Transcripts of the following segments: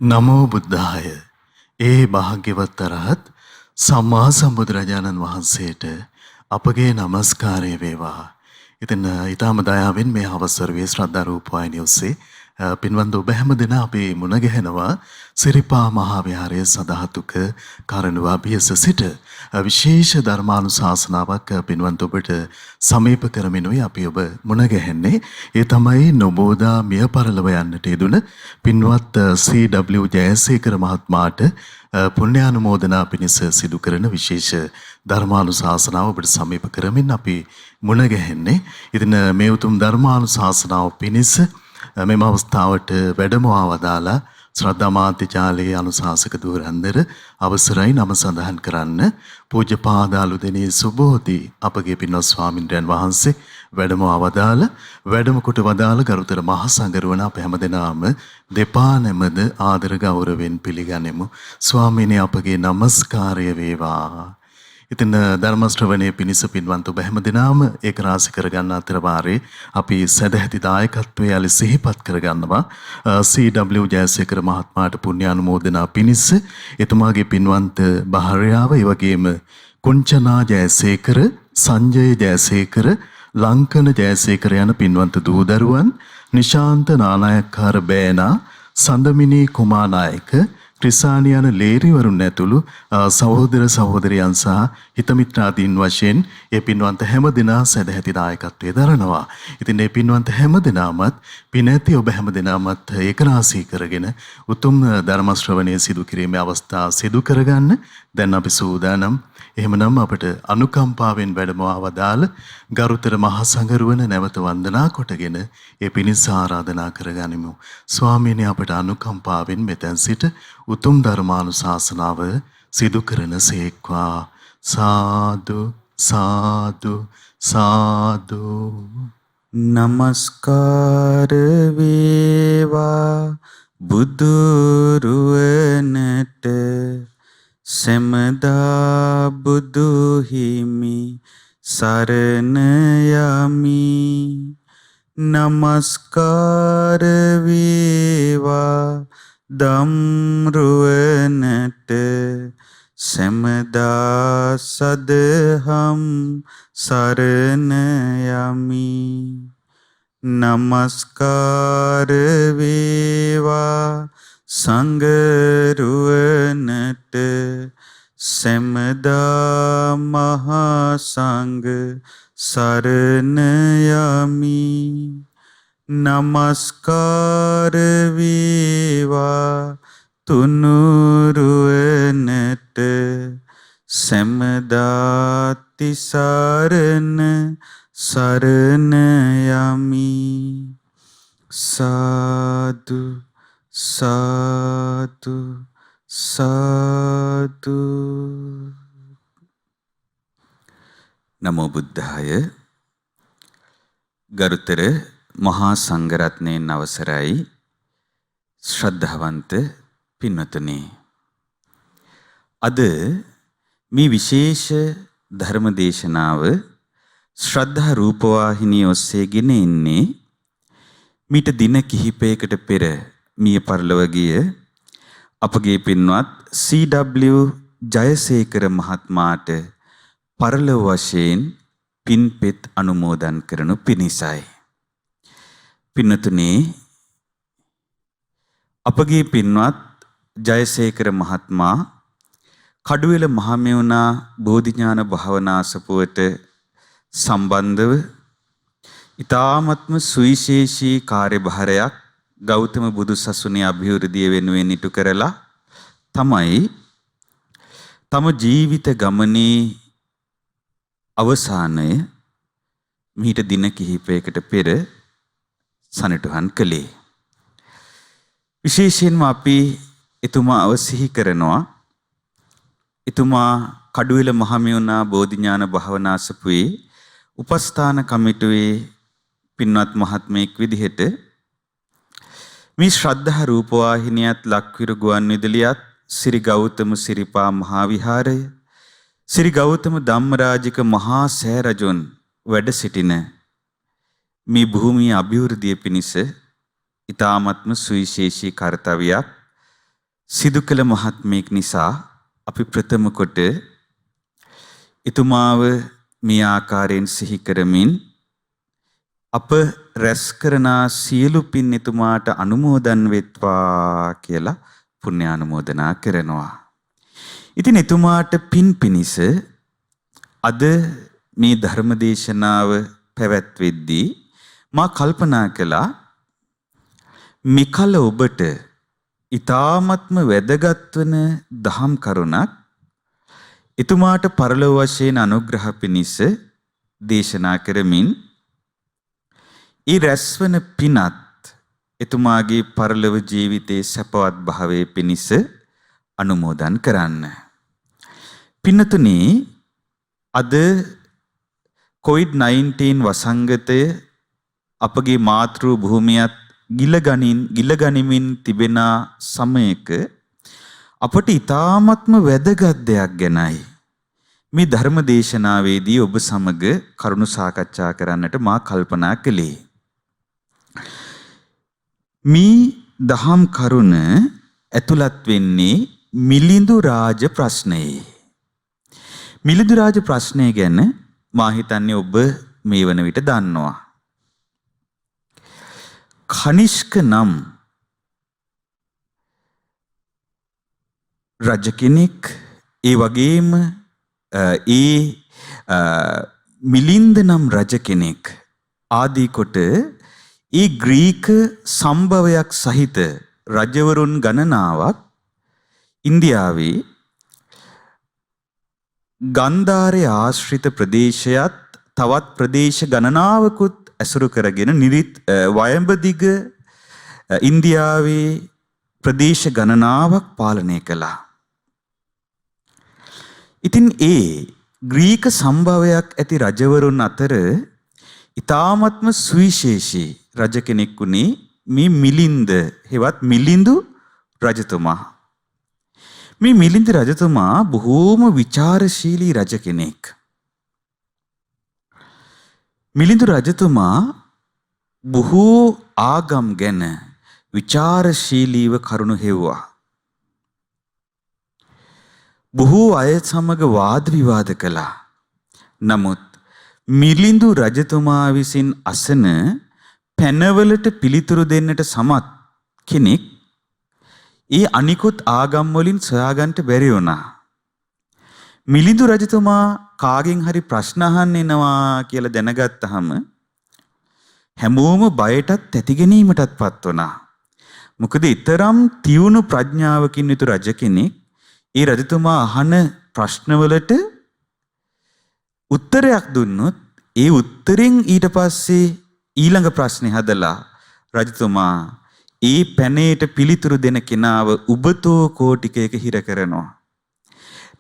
නමෝ බුද්ධාය. ඒ භාග්‍යවත් අරහත් සම්මා සම්බුදුරජාණන් වහන්සේට අපගේ নমස්කාරය වේවා. ඉතින් ඊටම දයාවෙන් මේ අවසරුවේ ශ්‍රද්ධා රූපවාහිනිය ඔස්සේ පින්වන්ත ඔබ හැමදෙනා අපි මුණ ගැහෙනවා සිරිපා මහා විහාරයේ සදාතුක කරණුවා බියස සිට විශේෂ ධර්මානුශාසනාවක් පින්වන්ත ඔබට සමීප කරමිනුයි අපි ඔබ මුණ ගැහෙන්නේ. ඒ තමයි නොබෝදා මිය පරලව යන්නට යෙදුන පින්වත් C.W. ජයසේකර මහත්මයාට පුණ්‍යානුමෝදනා පිණිස සිදු කරන විශේෂ ධර්මානුශාසනාව ඔබට සමීප කරමින් අපි මුණ ගැහෙන්නේ. ඉතින් මේ උතුම් ධර්මානුශාසනාව පිණිස මෙම අවස්ථාවට වැඩමවා වදාලා ශ්‍රද්ධා මාත්‍යාලයේ අනුශාසක ධුරන්දර අවසරයි නම සඳහන් කරන්න පූජ්‍යපාදාලු දෙනේ සුබෝධි අපගේ පින්වත් ස්වාමින්ද්‍රයන් වහන්සේ වැඩමවා වදාලා වැඩම කොට වදාලා ගරුතර මහා සංඝරුවන අප හැමදෙනාම දෙපා නැමද ආදර ගෞරවයෙන් පිළිගනිමු. ස්වාමීනි අපගේ নমස්කාරය වේවා. ඉතින් ධර්ම ශ්‍රවණයේ පිණිස පින්වන්ත ඔබ හැමදෙනාම ඒක රාශි කරගන්න අතර වාරේ අපි සදැහැති දායකත්වයේ යලි සිහිපත් කරගන්නවා C.W. ජයසේකර මහත්මයාට පුණ්‍යානුමෝදනා පිණිස එතුමාගේ පින්වන්ත භාර්යාව ඒ වගේම කුංචනා ජයසේකර සංජය ජයසේකර ලංකන ජයසේකර යන පින්වන්ත දූදරුවන් නිශාන්ත නානායක්කාර බෑනා සඳමිනී කුමානායක ක්‍රිසානි යන ලේරිවරුන් ඇතුළු සහෝදර සහෝදරියන් සහ හිතමිත්‍රාදීන් වශයෙන් ඒ පින්වන්ත හැම දෙනා සදැහැති දායකත්වයේ දරනවා. ඉතින් මේ පින්වන්ත හැම දෙනාමත් පින ඇති ඔබ හැම දෙනාමත් ඒකරාශී කරගෙන උතුම් ධර්ම ශ්‍රවණය සිදු කිරීමේ අවස්ථාව සිදු කරගන්න දැන් අපි සූදානම්. එහෙමනම් අපට අනුකම්පාවෙන් වැඩමවා වදාළ ගරුතර මහා සංඝරුවන නැවත වන්දනා කොටගෙන ඒ පිණිස ආරාධනා කරගනිමු. ස්වාමීනි අපට අනුකම්පාවෙන් මෙතෙන් සිට උතුම් ධර්මානුශාසනාව සිදු කරන සේක්වා. සාදු සාදු සාදු. නමස්කාර වේවා බුදුරුවනට සෙමදා බුදු හිමි සරණ යමි. නමස්කාර වේවා ධම්රුවනට සෙමදා සදහම් සරණ යමි. නමස්කාර වේවා සංඝරුවනට සෙමදා මහා සංඝ සරණ යමි. නමස්කාර වේවා තුනුරුවනට සෙමදා තිසරණ සරණ යමි. සාදු සාදු සාදු. නමෝ බුද්ධාය. ගරුතර මහා සංඝරත්නයන් අවසරයි ශ්‍රද්ධාවන්ත පින්වතුනි. අද මේ විශේෂ ධර්ම දේශනාව ශ්‍රද්ධා රූපවාහිනිය ඔස්සේ ගෙන ඉන්නේ මීට දින කිහිපයකට පෙර මිය පරලොව ගිය අපගේ පින්වත් C.W. ජයසේකර මහත්මයාට පරලොව වශයෙන් පින්පෙත් අනුමෝදන් කරනු පිණිසයි. පින්වතුනි, අපගේ පින්වත් ජයසේකර මහත්මයා කඩුවෙල මහමෙවුනා බෝධිඥාන භාවනා අසපුවට සම්බන්ධව ඊ타ත්ම සුවිශේෂී කාර්යභාරයක් ගෞතම බුදු සසුනේ අභිවෘද්ධිය වෙනුවෙන් ඉටු කරලා තමයි තම ජීවිත ගමනේ අවසානය මීට දින කිහිපයකට පෙර සනිටුහන් කළේ. විශේෂයෙන්ම අපි එතුමාව සිහි කරනවා. එතුමා කඩුවෙල මහමෙවුනා බෝධිඥාන භාවනා අසපුවේ උපස්ථාන කමිටුවේ පින්වත් මහත්මයෙක් විදිහට මේ ශ්‍රද්ධා රූපවාහිනියත් ලක්විරු ගුවන් විදුලියත් ශ්‍රී ගෞතම සිරිපා මහා විහාරය ශ්‍රී ගෞතම ධම්මරාජික මහා සෑරජුන් වැඩ සිටින මේ භූමියේ අභිවෘද්ධිය පිණිස ඊ타ත්ම සුවිශේෂී කාර්යයක් සිදු කළ මහත්මයෙක් නිසා අපි ප්‍රථම කොට එතුමාව මේ ආකාරයෙන් සිහි කරමින් අප රැස් කරන සියලු පින් එතුමාට අනුමෝදන් වෙත්වා කියලා පුණ්‍යානුමෝදනා කරනවා. ඉතින් එතුමාට පින් පිනිස අද මේ ධර්ම දේශනාව පැවැත්වෙද්දී මා කල්පනා කළා මෙකල ඔබට ඊ타ත්ම වැදගත් වන දහම් කරුණක් එතුමාට පරලොව වශයෙන් අනුග්‍රහ පිණිස දේශනා කරමින් ඊ රැස්වන පිනත් එතුමාගේ පරලොව ජීවිතයේ සැපවත් භාවයේ පිණිස අනුමෝදන් කරන්න. පින්නතුනි අද COVID-19 වසංගතය අපගේ මාතෘ භූමියත් ගිලගනිමින් තිබෙන සමයක අපට ඊ타ත්ම වැදගත් දෙයක් ගැනයි මේ ධර්ම දේශනාවේදී ඔබ සමග කරුණු සාකච්ඡා කරන්නට මා කල්පනා කළේ. මේ දහම් කරුණ ඇතුළත් වෙන්නේ මිලිඳු රාජ ප්‍රශ්නයේ. මිලිඳු රාජ ප්‍රශ්නය ගැන මා හිතන්නේ ඔබ මේ වන විට දන්නවා. කනිෂ්ක නම් රජ කෙනෙක් ඒ වගේම මිලින්ද නම් රජ කෙනෙක් ආදී කොට ඒ ග්‍රීක සම්භවයක් සහිත රජවරුන් ගණනාවක් ඉන්දියාවේ ගන්ධාරය ආශ්‍රිත ප්‍රදේශයත් තවත් ප්‍රදේශ ගණනාවකුත් ඇසුරු කරගෙන වයඹදිග ඉන්දියාවේ ප්‍රදේශ ගණනාවක් පාලනය කළා. ඉතින් ඒ ග්‍රීක සම්භවයක් ඇති රජවරුන් අතර ඊ타ත්ම සුවිශේෂී රජ කෙනෙක් වුණේ මේ මිලින්ද හෙවත් මිලිඳු රජතුමා. මේ මිලින්ද රජතුමා බොහෝම විචාරශීලී රජ කෙනෙක්. මිලිඳු රජතුමා බොහෝ ආගම් ගැන විචාරශීලීව කරුණු හෙව්වා. බොහෝ අය සමග වාද විවාද කළා. නමුත් මිලිඳු රජතුමා විසින් අසන පැනවලට පිළිතුරු දෙන්නට සමත් කෙනෙක් ඒ අනිකුත් ආගම් වලින් සොයාගන්න බැරි වුණා. මිලිඳු රජතුමා කාගෙන් හරි ප්‍රශ්න අහන්න එනවා කියලා දැනගත්තාම හැමෝම බයටත් තැතිගැනීමටත්පත් වුණා. මොකද ඊතරම් තියුණු ප්‍රඥාවකින් යුතු රජ කෙනෙක් ඒ රජතුමා අහන ප්‍රශ්නවලට උත්තරයක් දුන්නොත් ඒ උත්තරෙන් ඊට පස්සේ ඊළඟ ප්‍රශ්නේ හදලා රජතුමා ඒ පැනේට පිළිතුරු දෙන කෙනාව උබතෝ කෝටිකයක හිර කරනවා.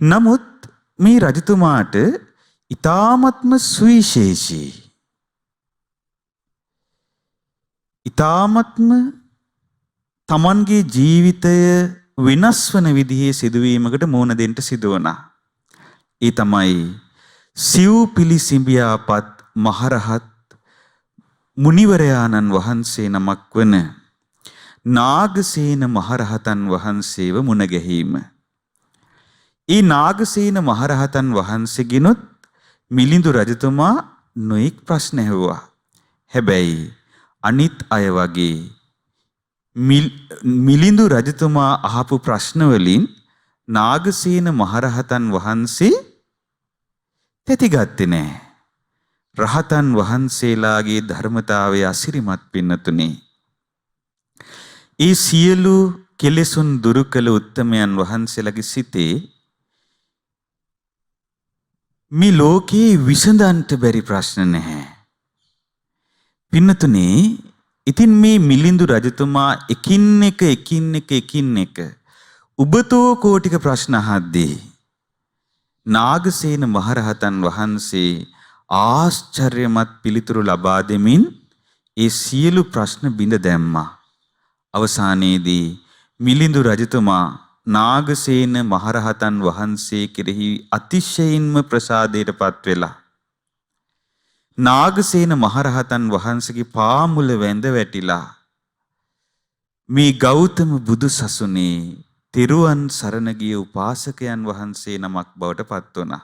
නමුත් මේ රජතුමාට ඊ타ත්ම සුවිශේෂී ඊ타ත්ම තමන්ගේ ජීවිතය වෙනස් වන විදිහේ සිදුවීමකට මුහුණ දෙන්න සිදු වුණා. ඒ තමයි සිව් පිළිසිඹියාපත් මහරහත් මුනිවරයාණන් වහන්සේ නමක් වන නාගසේන මහරහතන් වහන්සේව මුණ ගැහිම. ඒ නාගසේන මහරහතන් වහන්සේගෙනුත් මිලිඳු රජතුමා නොඑක් ප්‍රශ්න ඇහුවා. හැබැයි අනිත් අය වගේ මිලිඳු රජතුමා අහපු ප්‍රශ්න වලින් නාගසේන මහරහතන් වහන්සේ තැතිගත්තේ නැහැ. රහතන් වහන්සේලාගේ ධර්මතාවය අසිරිමත් පින්නතුනේ. ඒ සියලු කෙලෙසුන් දුරු කළ උත්තමයන් වහන්සේලාගේ සිතේ මේ ලෝකේ විසඳන්ට බැරි ප්‍රශ්න නැහැ. පින්නතුනේ ඉතින් මේ මිලිඳු රජතුමා එකින් එක උබතෝ කෝටික ප්‍රශ්න අහද්දී නාගසේන මහරහතන් වහන්සේ ආශ්චර්යමත් පිළිතුරු ලබා දෙමින් ඒ සියලු ප්‍රශ්න බිඳ දැම්මා. අවසානයේදී මිලිඳු රජතුමා නාගසේන මහරහතන් වහන්සේ කෙරෙහි අතිශයින්ම ප්‍රසාදයටපත් වෙලා නාගසේන මහරහතන් වහන්සේගේ පාමුල වැඳ වැටිලා මේ ගෞතම බුදු සසුනේ තෙරුවන් සරණ ගිය උපාසකයන් වහන්සේ නමක් බවට පත් වුණා.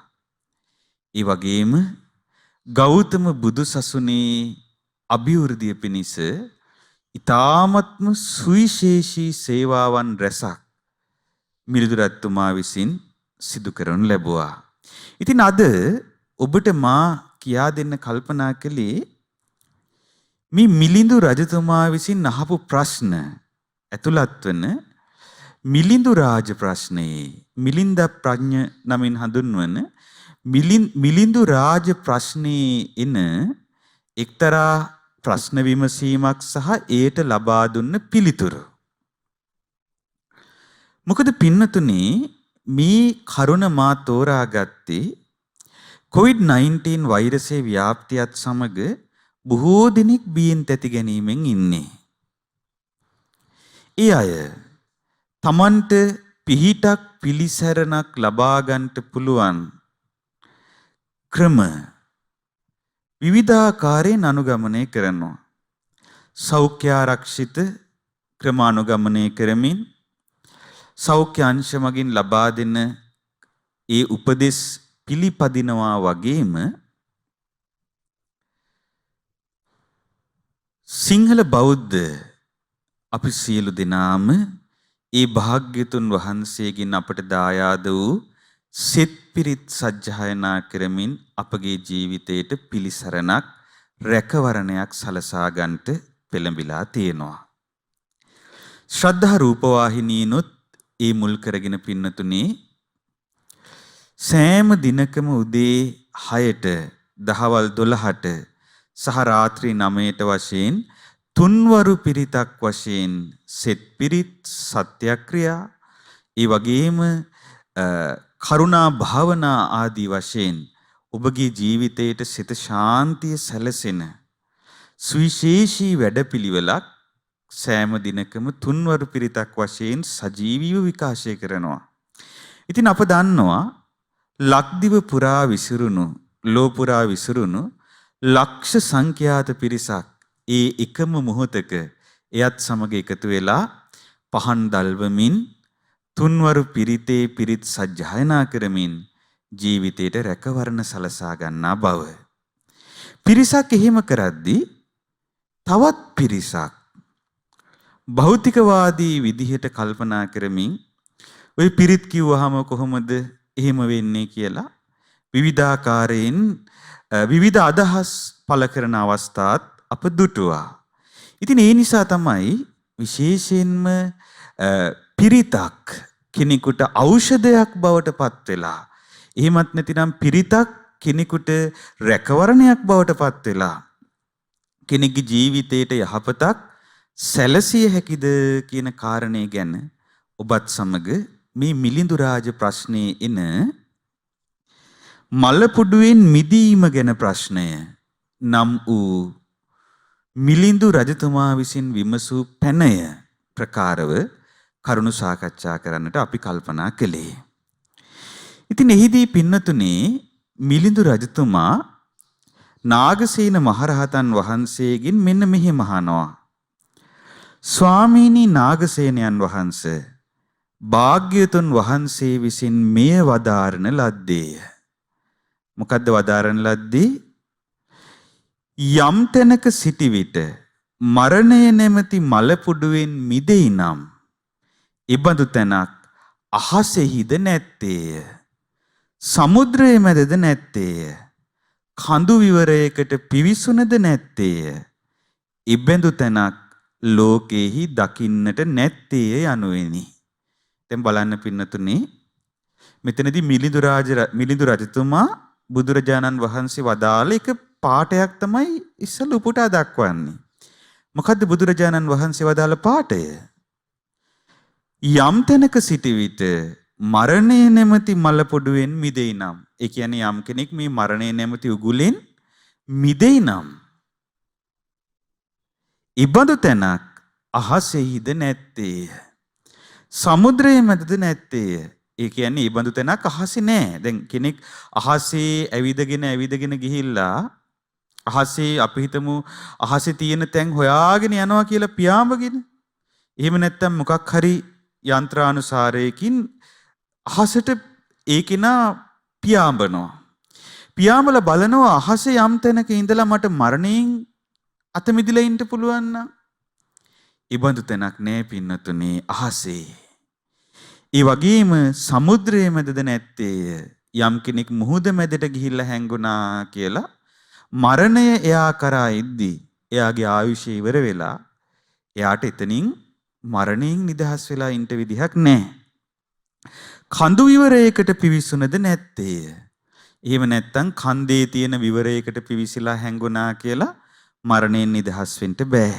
ඒ වගේම ගෞතම බුදුසසුනේ අභිවෘද්ධිය පිණිස ඊ타ත්ම සුවිශේෂී සේවාවන් රැසක් මිලිඳු රජතුමා විසින් සිදු කරනු ලැබුවා. ඉතින් අද ඔබට මා කියා දෙන්න කල්පනා කළේ මේ මිලිඳු රජතුමා විසින් අහපු ප්‍රශ්න ඇතුළත් වන මිලිඳු රාජ ප්‍රශ්නයේ මිලින්ද ප්‍රඥ නමින් හඳුන්වන මිලිඳු රාජ ප්‍රශ්නයේ එන එක්තරා ප්‍රශ්න විමසීමක් සහ ඒට ලබා දුන්න පිළිතුරු. මොකද පින්නතුනේ මේ කරුණ මා තෝරාගත්තේ COVID-19 වෛරසයේ ව්‍යාප්තියත් සමග බොහෝ දෙනෙක් බියෙන් තැති ගැනීමෙන් ඉන්නේ. ඒ අය තමන්ට පිහිටක් පිළිසරණක් ලබා ගන්නට පුළුවන් ක්‍රම විවිධාකාරයෙන් අනුගමනය කරනවා. සෞඛ්‍ය ආරක්ෂිත ක්‍රම අනුගමනය කරමින් සෞඛ්‍ය අංශ මගින් ලබා දෙන ඒ උපදෙස් පිළිපදිනවා වගේම සිංහල බෞද්ධ අපි සියලු දෙනාම ඒ භාග්‍යතුන් වහන්සේගෙන් අපට දායාද වූ සෙත් පිරිත් සජ්ජායනා කරමින් අපගේ ජීවිතයට පිළිසරණක් රැකවරණයක් සලසා ගන්නට පෙළඹිලා තියෙනවා. ශ්‍රද්ධා රූපවාහිනියනොත් ඒ මුල් කරගෙන පින්නතුනේ සෑම දිනකම උදේ 6ට දහවල් 12ට සහ රාත්‍රී 9ට වශයෙන් තුන්වරු පිරිතක් වශයෙන් සෙත් පිරිත් සත්‍යක්‍රියා ඒ වගේම කරුණා භාවනා ආදී වශයෙන් ඔබගේ ජීවිතයට සිත ශාන්තිය සැලසෙන සුවිශේෂී වැඩපිළිවෙලක් සෑම දිනකම තුන්වරු පිරිතක් වශයෙන් සජීවීව විකාශය කරනවා. ඉතින් අප දන්නවා ලක්දිව පුරා විසිරුණු ලෝ පුරා විසිරුණු ලක්ෂ සංඛ්‍යාත පිරිසක් ඒ එකම මොහොතක එයත් සමග එකතු වෙලා පහන් දල්වමින් තුන්වරු පිරිතේ පිරිත් සජ්ජායනා කරමින් ජීවිතයට රැකවරණ සලසා ගන්නා බව. පිරිසක් එහෙම කරද්දී තවත් පිරිසක් භෞතිකවාදී විදිහට කල්පනා කරමින් ওই පිරිත් කිව්වහම කොහොමද එහෙම වෙන්නේ කියලා විවිධාකාරයෙන් විවිධ අදහස් පළ කරන අවස්ථාත් අප දුටුවා. ඉතින් ඒ නිසා තමයි විශේෂයෙන්ම පිරිතක් කෙනෙකුට ඖෂධයක් බවට පත් වෙලා එහෙමත් නැතිනම් පිරිතක් කෙනෙකුට රැකවරණයක් බවට පත් වෙලා කෙනෙකුගේ ජීවිතයට යහපතක් සැලසිය හැකිද කියන කාරණේ ගැන ඔබත් සමග මේ මිලිඳු රාජ ප්‍රශ්නයේ එන මලපුඩුවෙන් මිදීම ගැන ප්‍රශ්නය නම් වූ මිලිඳු රජතුමා විසින් විමසූ පැනය ප්‍රකාරව කරුණු සාකච්ඡා කරන්නට අපි කල්පනා කළේ. ඉතින් එහිදී පින්නතුනේ මිලිඳු රජතුමා නාගසේන මහරහතන් වහන්සේගෙන් මෙන්න මෙහෙම අහනවා. ස්වාමීනි නාගසේනයන් වහන්සේ භාග්‍යතුන් වහන්සේ විසින් මෙය වදාරන ලද්දේය. මොකද්ද වදාරන ලද්දේ? යම් තැනක සිටි විට මරණය නැමැති මලපුඩුවෙන් මිදෙයි නම් ඉබඳු තැනක් අහසෙහිද නැත්තේය. සමුද්‍රයේ මැදද නැත්තේය. කඳු විවරයකට පිවිසුනද නැත්තේය. ඉබඳු තැනක් ලෝකෙහි දකින්නට නැත්තේය යනුවෙනි. දැන් බලන්න පින්නතුනේ මෙතනදී මිලිඳු රජතුමා බුදුරජාණන් වහන්සේ වදාළ එක පාඩයක් තමයි ඉස්සෙල්ලා උපුටා දක්වන්නේ. මොකද්ද බුදුරජාණන් වහන්සේ වදාළ පාඩය? යම් තැනක සිටි විට මරණය නැමැති මලපොඩුවෙන් මිදෙයි නම්, ඒ කියන්නේ යම් කෙනෙක් මේ මරණය නැමැති උගුලෙන් මිදෙයි නම් ඉබඳු තැනක් අහසෙහිද නැත්තේය. සමුද්‍රයේ මැදද නැත්තේය. ඒ කියන්නේ ඉබඳු තැනක් අහසේ නැහැ. දැන් කෙනෙක් අහසේ ඇවිදගෙන ගිහිල්ලා අහසේ අපි හිතමු අහසේ තියෙන තැන් හොයාගෙන යනවා කියලා පියාඹගෙන. එහෙම නැත්නම් මොකක් හරි යන්ත්‍රානුසාරයකින් අහසට ඒ කෙනා පියාඹනවා. පියාඹලා බලනවා අහසේ යම් තැනක ඉඳලා මට මරණයෙන් අත මිදලා ඉන්න පුළුවන් නම්. ඉබඳු තැනක් නෑ පින්නතුනේ අහසේ. ඒ වගේම සමුද්‍රයේ මැදද නැත්තේ යම් කෙනෙක් මුහුද මැදට ගිහිල්ලා හැංගුණා කියලා මරණය එයා කරා එද්දී එයාගේ ආයුෂය ඉවර වෙලා එයාට එතනින් මරණයෙන් නිදහස් වෙලා ඉන්න විදිහක් නැහැ. කඳු විවරයකට පිවිසුනද නැත්තේ. එහෙම නැත්තම් කන්දේ තියෙන විවරයකට පිවිසිලා හැංගුණා කියලා මරණයෙන් නිදහස් වෙන්න බෑ.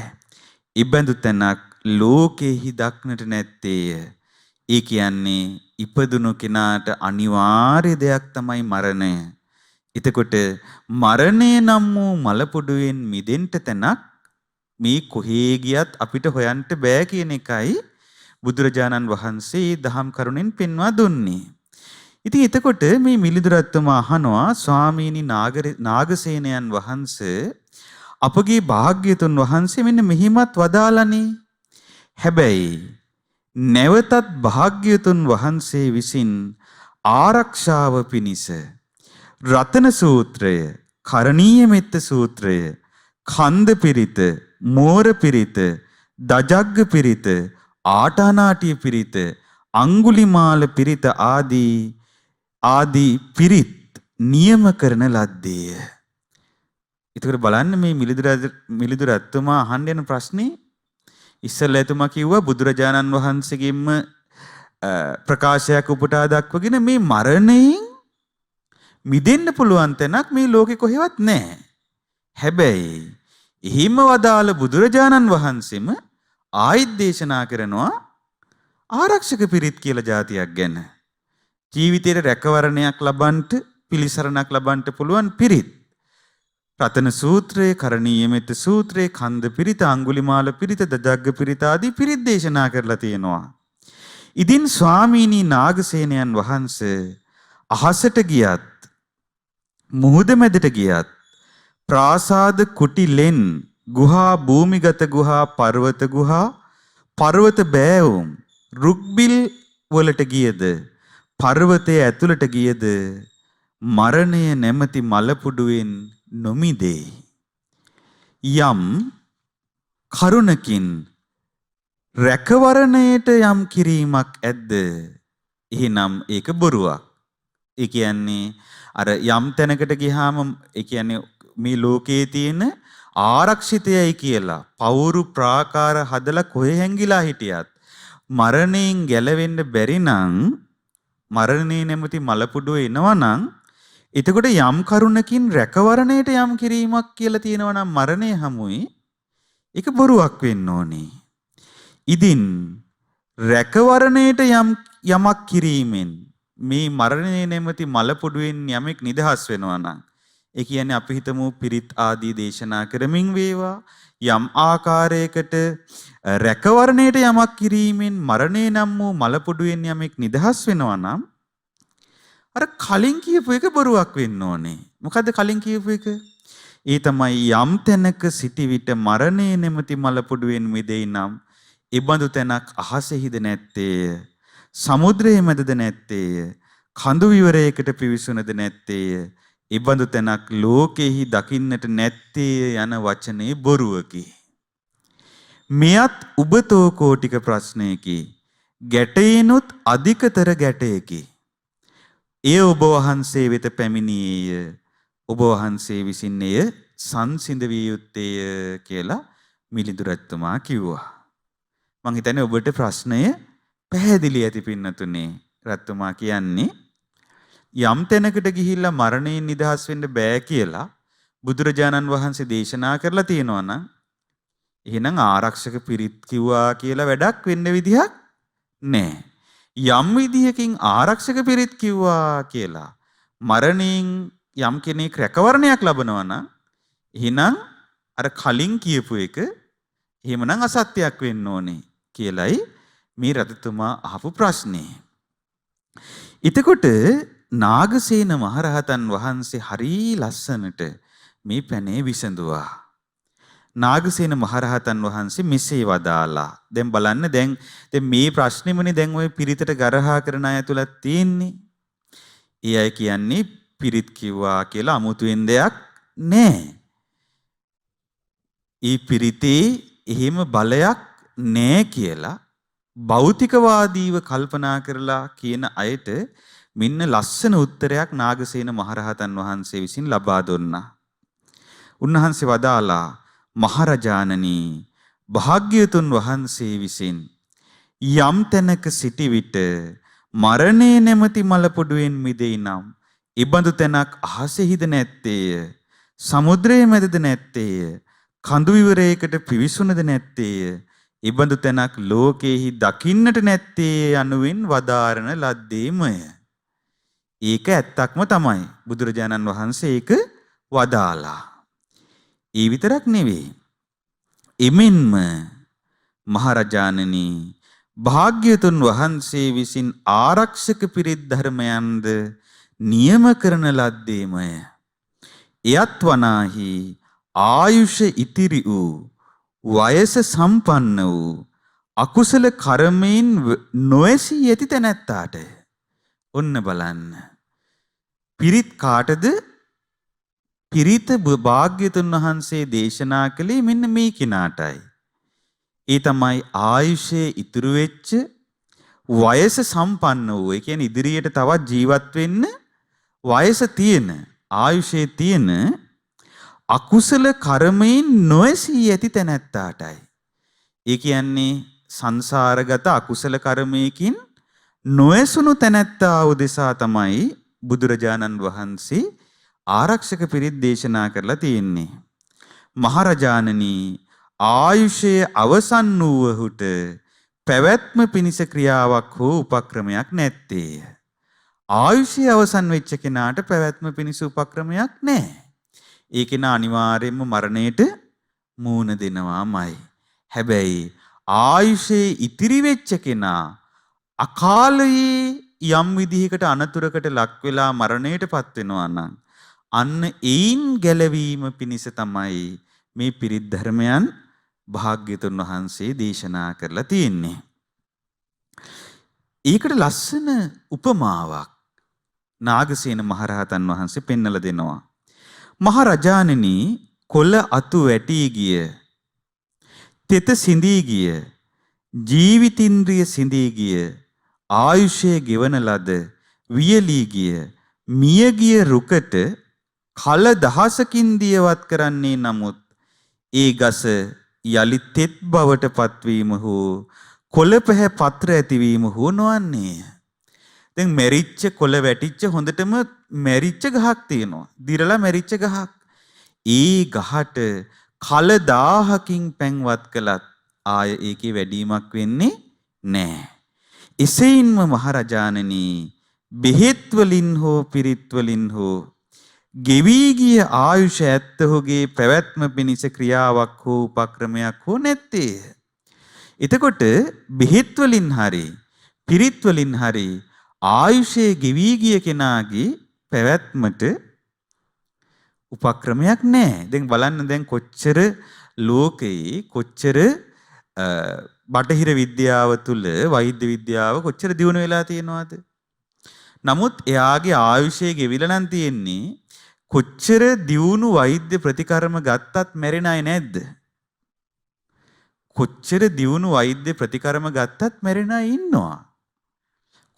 ඉබඳු තැනක් ලෝකෙහි දක්නට නැත්තේ. ඒ කියන්නේ ඉපදුණු කෙනාට අනිවාර්ය දෙයක් තමයි මරණය. එතකොට මරණය නම් වූ මලපොඩුවෙන් මිදෙන්න තැනක් මේ කොහේ ගියත් අපිට හොයන්න බෑ කියන එකයි බුදුරජාණන් වහන්සේ දහම් කරුණෙන් පෙන්වා දුන්නේ. ඉතින් එතකොට මේ මිලිඳුරත්තුමා අහනවා ස්වාමීනි නාගසේනයන් වහන්සේ අපගේ භාග්‍යතුන් වහන්සේ මෙන්න මෙහිමත් වදාළනේ. හැබැයි නැවතත් භාග්‍යතුන් වහන්සේ විසින් ආරක්ෂාව පිණිස රතන සූත්‍රය, කරණීය මෙත්ත සූත්‍රය, කන්ද පිරිත, මෝර පිරිත, දජග්ග පිරිත, ආටානාටිය පිරිත, අංගුලිමාල පිරිත ආදී පිරිත් නියම කරන ලද්දේය. ඒකට බලන්න මේ මිලිඳුරත්තුමා අහන්න යන ප්‍රශ්නේ ඉස්සෙල්ලා එතුමා කිව්වා බුදුරජාණන් වහන්සේගෙම ප්‍රකාශයක් උපුටා දක්වගෙන මේ මරණයෙන් මිදෙන්න පුළුවන් තැනක් මේ ලෝකෙ කොහෙවත් නැහැ. හැබැයි එහිම වදාළ බුදුරජාණන් වහන්සේම ආයිත් දේශනා කරනවා ආරක්ෂක පිරිත් කියලා જાතියක් ගැන. ජීවිතේට රැකවරණයක් ලබන්නට, පිළිසරණක් ලබන්නට පුළුවන් පිරිත්. රතන සූත්‍රය, කරණීය මෙත්ත සූත්‍රය, කන්ද පිරිත, අංගුලිමාල පිරිත, දජග්ග පිරිත ආදී පිරිත් දේශනා කරලා තියෙනවා. ඉදින් ස්වාමීනි නාගසේනයන් වහන්සේ අහසට ගියත්, මුහුද මැදට ගියත්, ප්‍රාසාද කුටිලෙන්, ගුහා භූමිගත ගුහා, පර්වත ගුහා, පර්වත බෑවුම්, රුක්බිල් වලට ගියද, පර්වතයේ ඇතුළට ගියද මරණය නැමැති මලපුඩුවෙන් නොමිදේ. යම් කරුණකින් රැකවරණයට යම් කිරීමක් ඇද්ද එහෙනම් ඒක බොරුවක්. ඒ කියන්නේ අර යම් තැනකට ගියාම ඒ කියන්නේ මේ ලෝකයේ තියෙන ආරක්ෂිතයයි කියලා පවුරු ප්‍රාකාර හදලා කොහෙ හැංගිලා හිටියත් මරණයෙන් ගැලවෙන්න බැරි නම් මරණේ නැමැති මලපුඩුව එනවා නම් එතකොට යම් කරුණකින් රැකවරණයට යම් කිරීමක් කියලා තියෙනවා නම් මරණය හමුයි ඒක බොරුවක් වෙන්න ඕනේ. ඉදින් රැකවරණයට යමක් කිරීමෙන් මේ මරණය නැමැති මලපොඩුවෙන් යමෙක් නිදහස් වෙනවා නම් ඒ කියන්නේ අපි හිතමු පිරිත් ආදී දේශනා කරමින් වේවා යම් ආකාරයකට රැකවරණයට යමක් කිරීමෙන් මරණය නම් වූ මලපොඩුවෙන් යමෙක් නිදහස් වෙනවා නම් අර කලින් කියපු එක බොරුවක් වෙන්න ඕනේ. මොකද්ද කලින් කියපු එක? ඒ තමයි යම් තැනක සිටි විට මරණය නැමැති මලපොඩුවෙන් මිදෙයි නම් ඉබඳු තැනක් අහසෙහිද නැත්තේය, සමුද්‍රයේ මැදද නැත්තේය, කඳු විවරයකට පිවිසුනද නැත්තේය, ඉබඳු තැනක් ලෝකෙහි දකින්නට නැත්තේය යන වචනේ බොරුවකි. මෙයත් උබතෝ කෝටික ප්‍රශ්නයකි. ගැටේනොත් අධිකතර ගැටයකි. එය ඔබ වහන්සේ වෙත පැමිණියේය. ඔබ වහන්සේ විසින් එය සංසිඳ විය යුත්තේය කියලා මිලිඳුරත්තුමා කිව්වා. මං හිතන්නේ ඔබට ප්‍රශ්නය පැහැදිලි ඇති පින්නතුනේ. රත්තුමා කියන්නේ යම් තැනකට ගිහිල්ලා මරණයෙන් නිදහස් වෙන්න බෑ කියලා බුදුරජාණන් වහන්සේ දේශනා කරලා තියෙනවා නම් එහෙනම් ආරක්ෂක පිරිත් කිව්වා කියලා වැඩක් වෙන්න විදිහක් නැහැ. යම් විදිහකින් ආරක්ෂක පිරිත් කිව්වා කියලා මරණයෙන් යම් කෙනෙක් රැකවරණයක් ලබනවා නම් එහෙනම් අර කලින් කියපු එක එහෙමනම් අසත්‍යයක් වෙන්න ඕනේ කියලයි මේ රජතුමා අහපු ප්‍රශ්නේ. එතකොට නාගසේන මහරහතන් වහන්සේ හරි ලස්සනට මේ පැනේ විසඳුවා. නාගසේන මහරහතන් වහන්සේ මෙසේ වදාලා. දැන් බලන්න දැන් මේ ප්‍රශ්නෙමනේ දැන් ওই පිරිතට ගරහා කරන අය තුල තියෙන්නේ. ඒ අය කියන්නේ පිරිත් කිව්වා කියලා අමුතුවෙන් දෙයක් නැහැ. ඒ පිරිතේ එහෙම බලයක් නැහැ කියලා භෞතිකවාදීව කල්පනා කරලා කියන අයට මෙන්න ලස්සන උත්තරයක් නාගසේන මහරහතන් වහන්සේ විසින් ලබා දුන්නා. උන්වහන්සේ වදාලා මහරජාණනි භාග්‍යවතුන් වහන්සේ විසින් යම් තැනක සිටි විට මරණේ නැමැති මලපොඩුවෙන් මිදෙයි නම් ඉබඳු තැනක් අහසෙහිද නැත්තේය සමුද්‍රයේ මැදද නැත්තේය කඳු විවරයකට පිවිසුනද නැත්තේය ඉබඳු තැනක් ලෝකේහි දකින්නට නැත්තේ යනුවෙන් වදාරන ලද්දේමය. ඒක ඇත්තක්ම තමයි. බුදුරජාණන් වහන්සේ ඒක වදාලා. ඒ විතරක් නෙවෙයි. එමෙන්ම මහරජාණනි භාග්‍යවතුන් වහන්සේ විසින් ආරක්ෂක පිරිත් ධර්මයන්ද නියම කරන ලද්දේමය. එයත් වනාහි ආයුෂ ඉතිරි වූ වයස සම්පන්න වූ අකුසල කර්මයෙන් නොඇසී ඇති තැනැත්තාට. ඔන්න බලන්න. පිරිත් කාටද? පිරිත භාග්‍යවතුන් වහන්සේ දේශනා කළේ මෙන්න මේ කිනාටයි. ඒ තමයි ආයුෂයේ ඉතුරු වෙච්ච වයස සම්පන්න වූ, ඒ කියන්නේ ඉදිරියට තවත් ජීවත් වෙන්න වයස තියෙන, ආයුෂයේ තියෙන අකුසල කර්මයෙන් නොඇසී ඇති තැනැත්තාටයි. ඒ කියන්නේ සංසාරගත අකුසල කර්මයකින් නොඇසුණු තැනැත්තා උදෙසා තමයි බුදුරජාණන් වහන්සේ ආරක්ෂක පිරිත් දේශනා කරලා තියෙන්නේ. මහරජාණනි ආයුෂයේ අවසන් වූවහුට පැවැත්ම පිණිස ක්‍රියාවක් හෝ උපක්‍රමයක් නැත්තේය. ආයුෂයේ අවසන් වෙච්ච කෙනාට පැවැත්ම පිණිස උපක්‍රමයක් නැහැ. ඒ කෙනා අනිවාර්යයෙන්ම මරණයට මූණ දෙනවාමයි. හැබැයි ආයුෂයේ ඉතිරි වෙච්ච කෙනා අකාලයේ යම් විදිහකට අනතුරකට ලක් වෙලා මරණයටපත් වෙනවා නම් අන්න ඒන් ගැලවීම පිණිස තමයි මේ පිරිත් ධර්මයන් භාග්‍යතුන් වහන්සේ දේශනා කරලා තියෙන්නේ. ඒකට ලස්සන උපමාවක් නාගසේන මහරහතන් වහන්සේ පෙන්වලා දෙනවා. මහරජාණනි කොළ අතු වැටී ගිය, තෙත සිඳී ගිය, ජීවිතින්ද්‍රිය සිඳී ගිය, ආයුෂයේ ගෙවන ලද වියලී ගිය, මිය ගිය රුකට කල දහසකින් දියවත් කරන්නේ නමුත් ඒ ගස යලි තෙත් බවට පත්වීම හෝ කොළ පැහැ පත්‍ර ඇතිවීම හෝ නොවන්නේය. දැන් මෙරිච්ච කොළ වැටිච්ච හොඳටම මෙරිච්ච ගහක් තියෙනවා. දිරලා මෙරිච්ච ගහක්. ඒ ගහට කල 1000කින් පැන්වත් කළත් ආය ඒකේ වැඩිමක් වෙන්නේ නැහැ. එසේින්ම මහරජාණනි බෙහෙත් වලින් හෝ පිරිත් වලින් හෝ ගෙවි ගිය ආයුෂ ඇත්තහුගේ පැවැත්ම පිණිස ක්‍රියාවක් හෝ උපක්‍රමයක් හෝ නැත්තේ. එතකොට බෙහෙත් වලින් හරි පිරිත් වලින් හරි ආයුෂයේ ගෙවි ගිය කෙනාගේ පැවැත්මට උපක්‍රමයක් නැහැ. දැන් බලන්න දැන් කොච්චර ලෝකයේ කොච්චර බටහිර විද්‍යාව තුළ වෛද්‍ය විද්‍යාව කොච්චර දියුණු වෙලා තියෙනවද? නමුත් එයාගේ ආයුෂයේ ගෙවිලා නම් තියෙන්නේ කොච්චර දියුණු වෛද්‍ය ප්‍රතිකර්ම ගත්තත් මැරෙන අය නැද්ද? කොච්චර දියුණු වෛද්‍ය ප්‍රතිකර්ම ගත්තත් මැරෙන අය ඉන්නවා.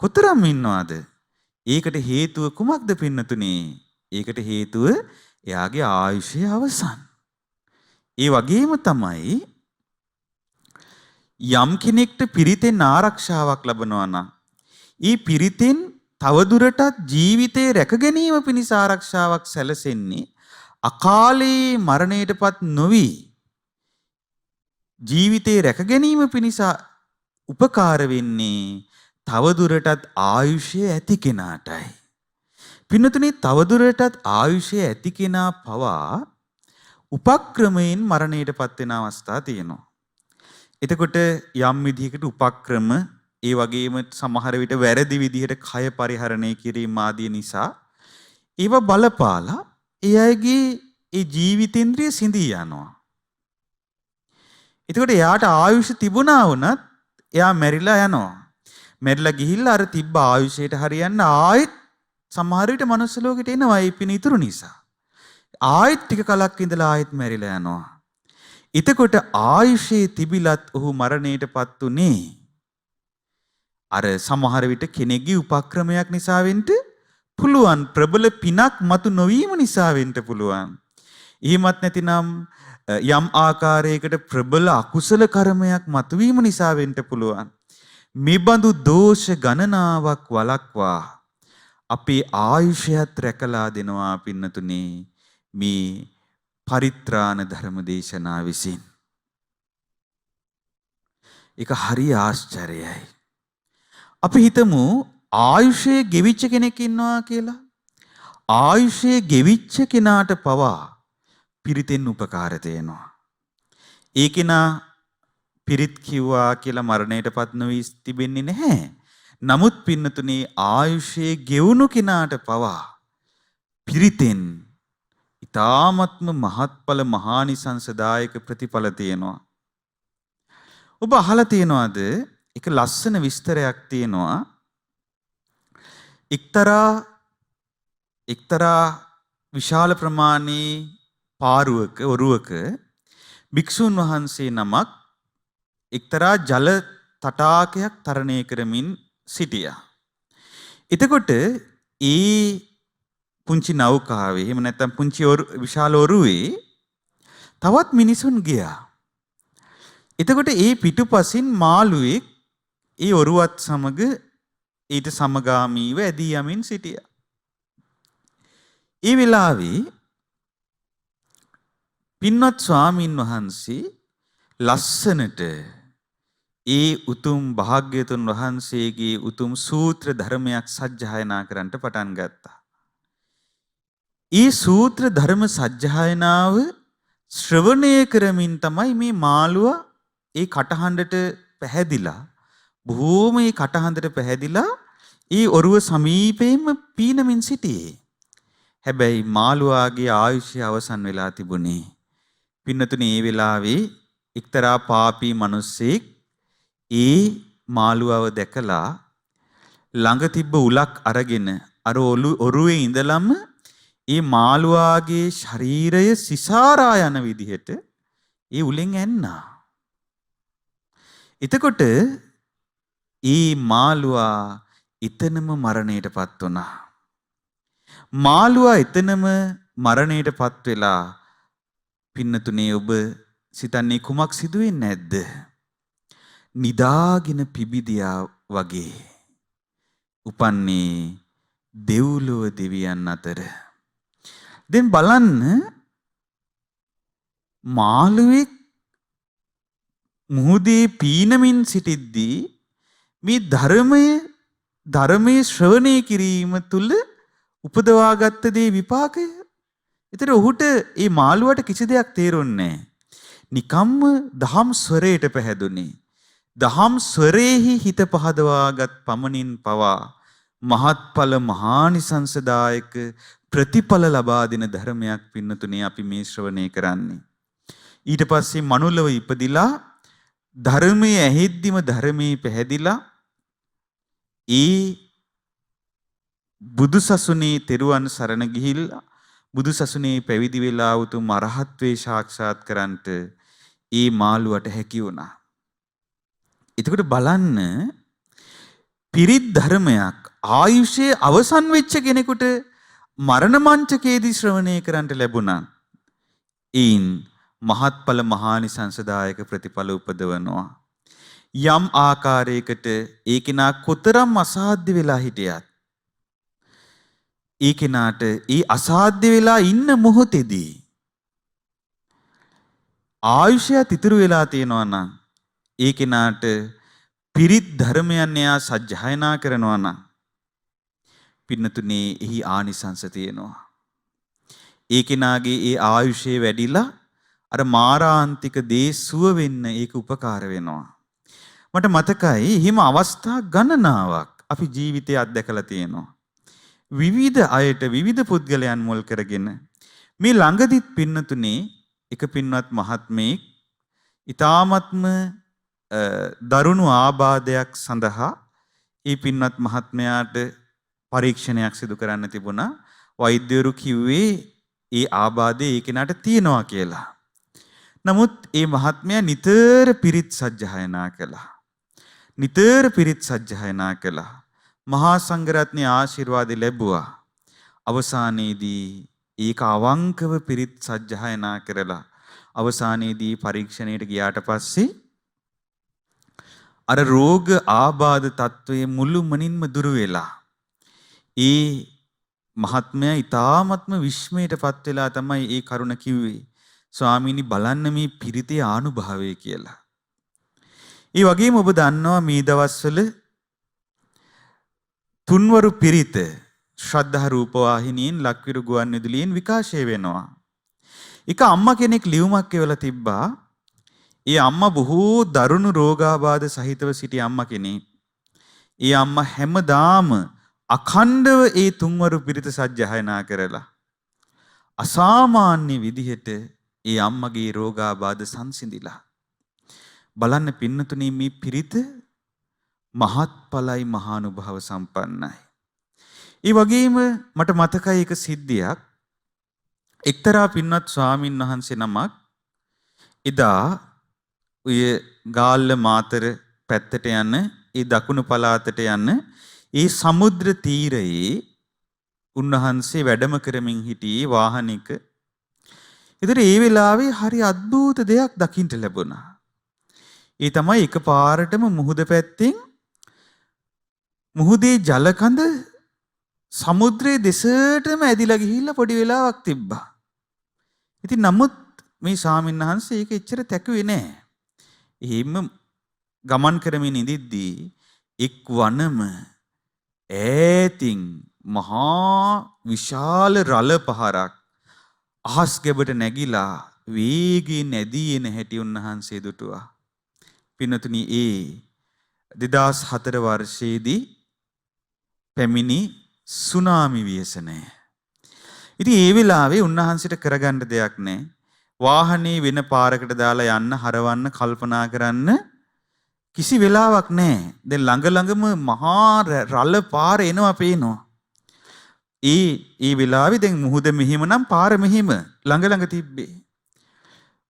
කොතරම් ඉන්නවද? ඒකට හේතුව කුමක්ද පින්නතුනේ? ඒකට හේතුව එයාගේ ආයුෂයේ අවසන්. ඒ වගේම තමයි යම් කෙනෙක්ට පිරිතෙන් ආරක්ෂාවක් ලැබනවා නම් ඒ පිරිතෙන් තවදුරටත් ජීවිතේ රැක ගැනීම පිණිස ආරක්ෂාවක් සැලසෙන්නේ අකාලේ මරණයටපත් නොවි ජීවිතේ රැක ගැනීම පිණිස උපකාර වෙන්නේ තවදුරටත් ආයුෂය ඇති කෙනාටයි. පින්නතුනේ තවදුරටත් ආයුෂය ඇති කෙනා පවා උපක්‍රමයෙන් මරණයටපත් වෙන අවස්ථා තියෙනවා. එතකොට යම් විදිහකට උපක්‍රම ඒ වගේම සමහර විට වැරදි විදිහට කය පරිහරණය කිරීම ආදී නිසා ඒව බලපාලා ඒ අයගේ ඒ ජීවිතේන්ද්‍රිය සිඳී යනවා. එතකොට එයාට ආයුෂ තිබුණා වුණත් එයා මැරිලා යනවා. මැරිලා ගිහිල්ලා අර තිබ්බ ආයුෂයට හරියන්න ආයෙත් සමහර විට මනුස්ස ලෝකෙට එනවා ඒ පින ඉතුරු නිසා. ආයෙත් ටික කලක් ඉඳලා ආයෙත් මැරිලා යනවා. එතකොට ආයුෂයේ තිබිලත් ඔහු මරණයටපත් උනේ අර සමහර විට කෙනෙක්ගේ උපක්‍රමයක් නිසා වෙන්න පුළුවන්. ප්‍රබල පිනක් මතු නොවීම නිසා වෙන්න පුළුවන්. එහෙමත් නැතිනම් යම් ආකාරයකට ප්‍රබල අකුසල කර්මයක් මතුවීම නිසා වෙන්න පුළුවන්. මෙබඳු දෝෂ ගණනාවක් වළක්වා අපේ ආයුෂයත් රැකලා දෙනවා පින්නතුනේ මේ පරිත්‍රාණ ධර්ම දේශනා විසින්. ඒක හරි ආශ්චර්යයි. අපි හිතමු ආයුෂයේ ගෙවිච්ච කෙනෙක් ඉන්නවා කියලා. ආයුෂයේ ගෙවිච්ච කෙනාට පවා පිරිතෙන් උපකාර දෙනවා. ඒ කෙනා පිරිත් කිව්වා කියලා මරණයටපත් නොවී තිබෙන්නේ නැහැ. නමුත් පින්නතුනේ ආයුෂයේ ගෙවුණු කෙනාට පවා පිරිතෙන් ඊ타ත්ම මහත්ඵල මහානිසංසදායක ප්‍රතිඵල තියෙනවා. ඔබ අහලා තියෙනවද? එක ලස්සන විස්තරයක් තියෙනවා. එක්තරා විශාල ප්‍රමාණයේ පාරුවක ඔරුවක භික්ෂුන් වහන්සේ නමක් එක්තරා ජල තටාකයක් තරණය කරමින් සිටියා. එතකොට ඒ පුංචි නෞකාවේ එහෙම නැත්නම් පුංචි විශාල ඔරුවේ තවත් මිනිසුන් ගියා. එතකොට ඒ පිටුපසින් මාළුවෙක් ඒ ඔරුවත් සමග ඊට සමගාමීව ඇදී යමින් සිටියා. ඒ වෙලාවේ පින්වත් ස්වාමින් වහන්සේ ලස්සනට ඒ උතුම් භාග්‍යතුන් වහන්සේගේ උතුම් සූත්‍ර ධර්මයක් සජ්ජායනා කරන්නට පටන් ගත්තා. ඒ සූත්‍ර ධර්ම සජ්ජායනාව ශ්‍රවණය කරමින් තමයි මේ මාළුවා ඒ කටහඬට පැහැදිලා බොහෝම ඒ කටහඬට පැහැදිලා ඒ ඔරුව සමීපයෙන්ම පීනමින් සිටියේ. හැබැයි මාළුවාගේ ආයුෂය අවසන් වෙලා තිබුණේ. පින්නතුනේ ඒ වෙලාවේ එක්තරා පාපී මිනිස්සෙක් ඒ මාළුවව දැකලා ළඟ තිබ්බ උලක් අරගෙන අර ඔරුවේ ඉඳලම ඒ මාළුවාගේ ශරීරය සිසාරා යන විදිහට ඒ උලෙන් ඇන්නා. එතකොට ඒ මාළුවා එතනම මරණයටපත් වුණා. මාළුවා එතනම මරණයටපත් වෙලා පින්නතුනේ ඔබ සිතන්නේ කුමක් සිදුවෙන්නේ නැද්ද? නිදාගෙන පිබිදියා වගේ උපන්නේ දෙව්ලොව දෙවියන් අතර. දැන් බලන්න මාළුවෙක් මුහුදේ පීනමින් සිටිද්දී මේ ධර්මයේ ශ්‍රවණය කිරීම තුල උපදවාගත්ත දේ විපාකය. ඒතර ඔහුට මේ මාළුවට කිසි දෙයක් තේරුන්නේ නැහැ. නිකම්ම දහම් ස්වරයට පැහැදුනේ. දහම් ස්වරේහි හිත පහදවාගත් පමණින් පවා මහත්ඵල මහානිසංසදායක ප්‍රතිඵල ලබා දෙන ධර්මයක් පින්නතුනේ අපි මේ ශ්‍රවණය කරන්නේ. ඊට පස්සේ මනුලව ඉපදිලා ධර්මයේ ඇහෙද්දිම ධර්මයේ පැහැදිලා ඒ බුදුසසුනේ තෙරුවන් සරණ ගිහිල්ලා බුදුසසුනේ පැවිදි වෙලා උතුම් අරහත්වේ සාක්ෂාත් කරන්ට ඒ මාළුවට හැකි වුණා. එතකොට බලන්න පිරිත් ධර්මයක් ආයුෂයේ අවසන් වෙච්ච කෙනෙකුට මරණ මංචකයේදී ශ්‍රවණය කරන්නට ලැබුණා. ඒන් මහත්ඵල මහානිසංසදායක ප්‍රතිඵල උපදවනවා. යම් ආකාරයකට ඒ කෙනා කොතරම් අසාධ්‍ය වෙලා හිටියත් ඒ කෙනාට ඒ අසාධ්‍ය වෙලා ඉන්න මොහොතේදී ආයුෂය ඉතුරු වෙලා තියෙනවා නම් ඒ කෙනාට පිරිත් ධර්මයන් එයා සජ්ජායනා කරනවා නම් පින්නතුනේ එහි ආනිසංස තියෙනවා. ඒ කෙනාගේ ඒ ආයුෂය වැඩිලා අර මාරාන්තික දේ සුව වෙන්න ඒක උපකාර වෙනවා. මට මතකයි හිම අවස්ථා ගණනාවක් අපි ජීවිතයේ අත්දැකලා තියෙනවා. විවිධ අයට විවිධ පුද්ගලයන් මුල් කරගෙන මේ ළඟදිත් පින්නතුනේ එක පින්වත් මහත්මයෙක් ඊ타මත්ම දරුණු ආබාධයක් සඳහා ඒ පින්වත් මහත්මයාට පරීක්ෂණයක් සිදු කරන්න තිබුණා. වෛද්‍යවරු කිව්වේ ඒ ආබාධය ඒ කෙනාට තියෙනවා කියලා. නමුත් ඒ මහත්මයා නිතර පිරිත් සජ්ජායනා කළා. නිතර පිරිත් සජ්ජායනා කළා. මහා සංඝරත්නයේ ආශිර්වාද ලැබුවා. අවසානයේදී ඒක අවංකව පිරිත් සජ්ජායනා කරලා අවසානයේදී පරීක්ෂණයට ගියාට පස්සේ අර රෝග ආබාධ තත්වයේ මුළුමනින්ම දුර වෙලා ඒ මහත්මයා ඊ타ත්ම විස්මයටපත් වෙලා තමයි ඒ කරුණ කිව්වේ. ස්වාමීනි බලන්න මේ පිරිතේ ආනුභාවය කියලා. ඒ වගේම ඔබ දන්නවා මේ දවස්වල තුන්වරු පිරිත ශ්‍රද්ධා රූපවාහිනියෙන් ලක්විරු ගුවන්විදුලියෙන් විකාශය වෙනවා. එක අම්මා කෙනෙක් ලියුමක් එවලා තිබ්බා. ඒ අම්මා බොහෝ දරුණු රෝගාබාධ සහිතව සිටි අම්මා කෙනෙක්. ඒ අම්මා හැමදාම අඛණ්ඩව ඒ තුන්වරු පිරිත සජ්ජායනා කරලා අසාමාන්‍ය විදිහට ඒ අම්මගේ රෝගාබාධ සංසිඳිලා. බලන්න පින්නතුනි මේ පිරිත මහත්ඵලයි මහානුභාව සම්පන්නයි. ඒ වගේම මට මතකයි එක සිද්ධියක්. එක්තරා පින්වත් ස්වාමින් වහන්සේ නමක් එදා ඔය ගාල්ල මාතර පැත්තට යන ඒ දකුණු පළාතට යන ඒ සමුද්‍ර තීරයේ උන්වහන්සේ වැඩම කරමින් හිටියේ වාහනයක. ඒතර ඒ වෙලාවේ හරි අద్భుත දෙයක් දකින්න ලැබුණා. ඒ තමයි එකපාරටම මුහුද පැත්තෙන් මුහුදේ ජලකඳ සමුද්‍රයේ දෙසටම ඇදිලා ගිහිල්ලා පොඩි වෙලාවක් තිබ්බා. ඉතින් නමුත් මේ ස්වාමීන් වහන්සේ ඒක එච්චර තැකුවේ නෑ. එහෙම ගමන් කරමින් ඉඳිද්දී එක් වනම ඈතින් මහා විශාල රළ පහරක් අහස් ගැබට නැගිලා වේගයෙන් නැදී එන හැටි උන්වහන්සේ දුටුවා. පින්නතුනි ඒ 2004 වර්ෂයේදී පැමිණි සුනාමි ව්‍යසනය. ඉතින් ඒ වෙලාවේ උන්වහන්සේට කරගන්න දෙයක් නැහැ. වාහනේ වෙන පාරකට දාලා යන්න හරවන්න කල්පනා කරන්න කිසි වෙලාවක් නැහැ. දැන් ළඟම මහා රළ පාර එනවා පේනවා. ඒ වෙලාවේ දැන් මුහුද මෙහිම නම් පාර මෙහිම ළඟ තිබ්බේ.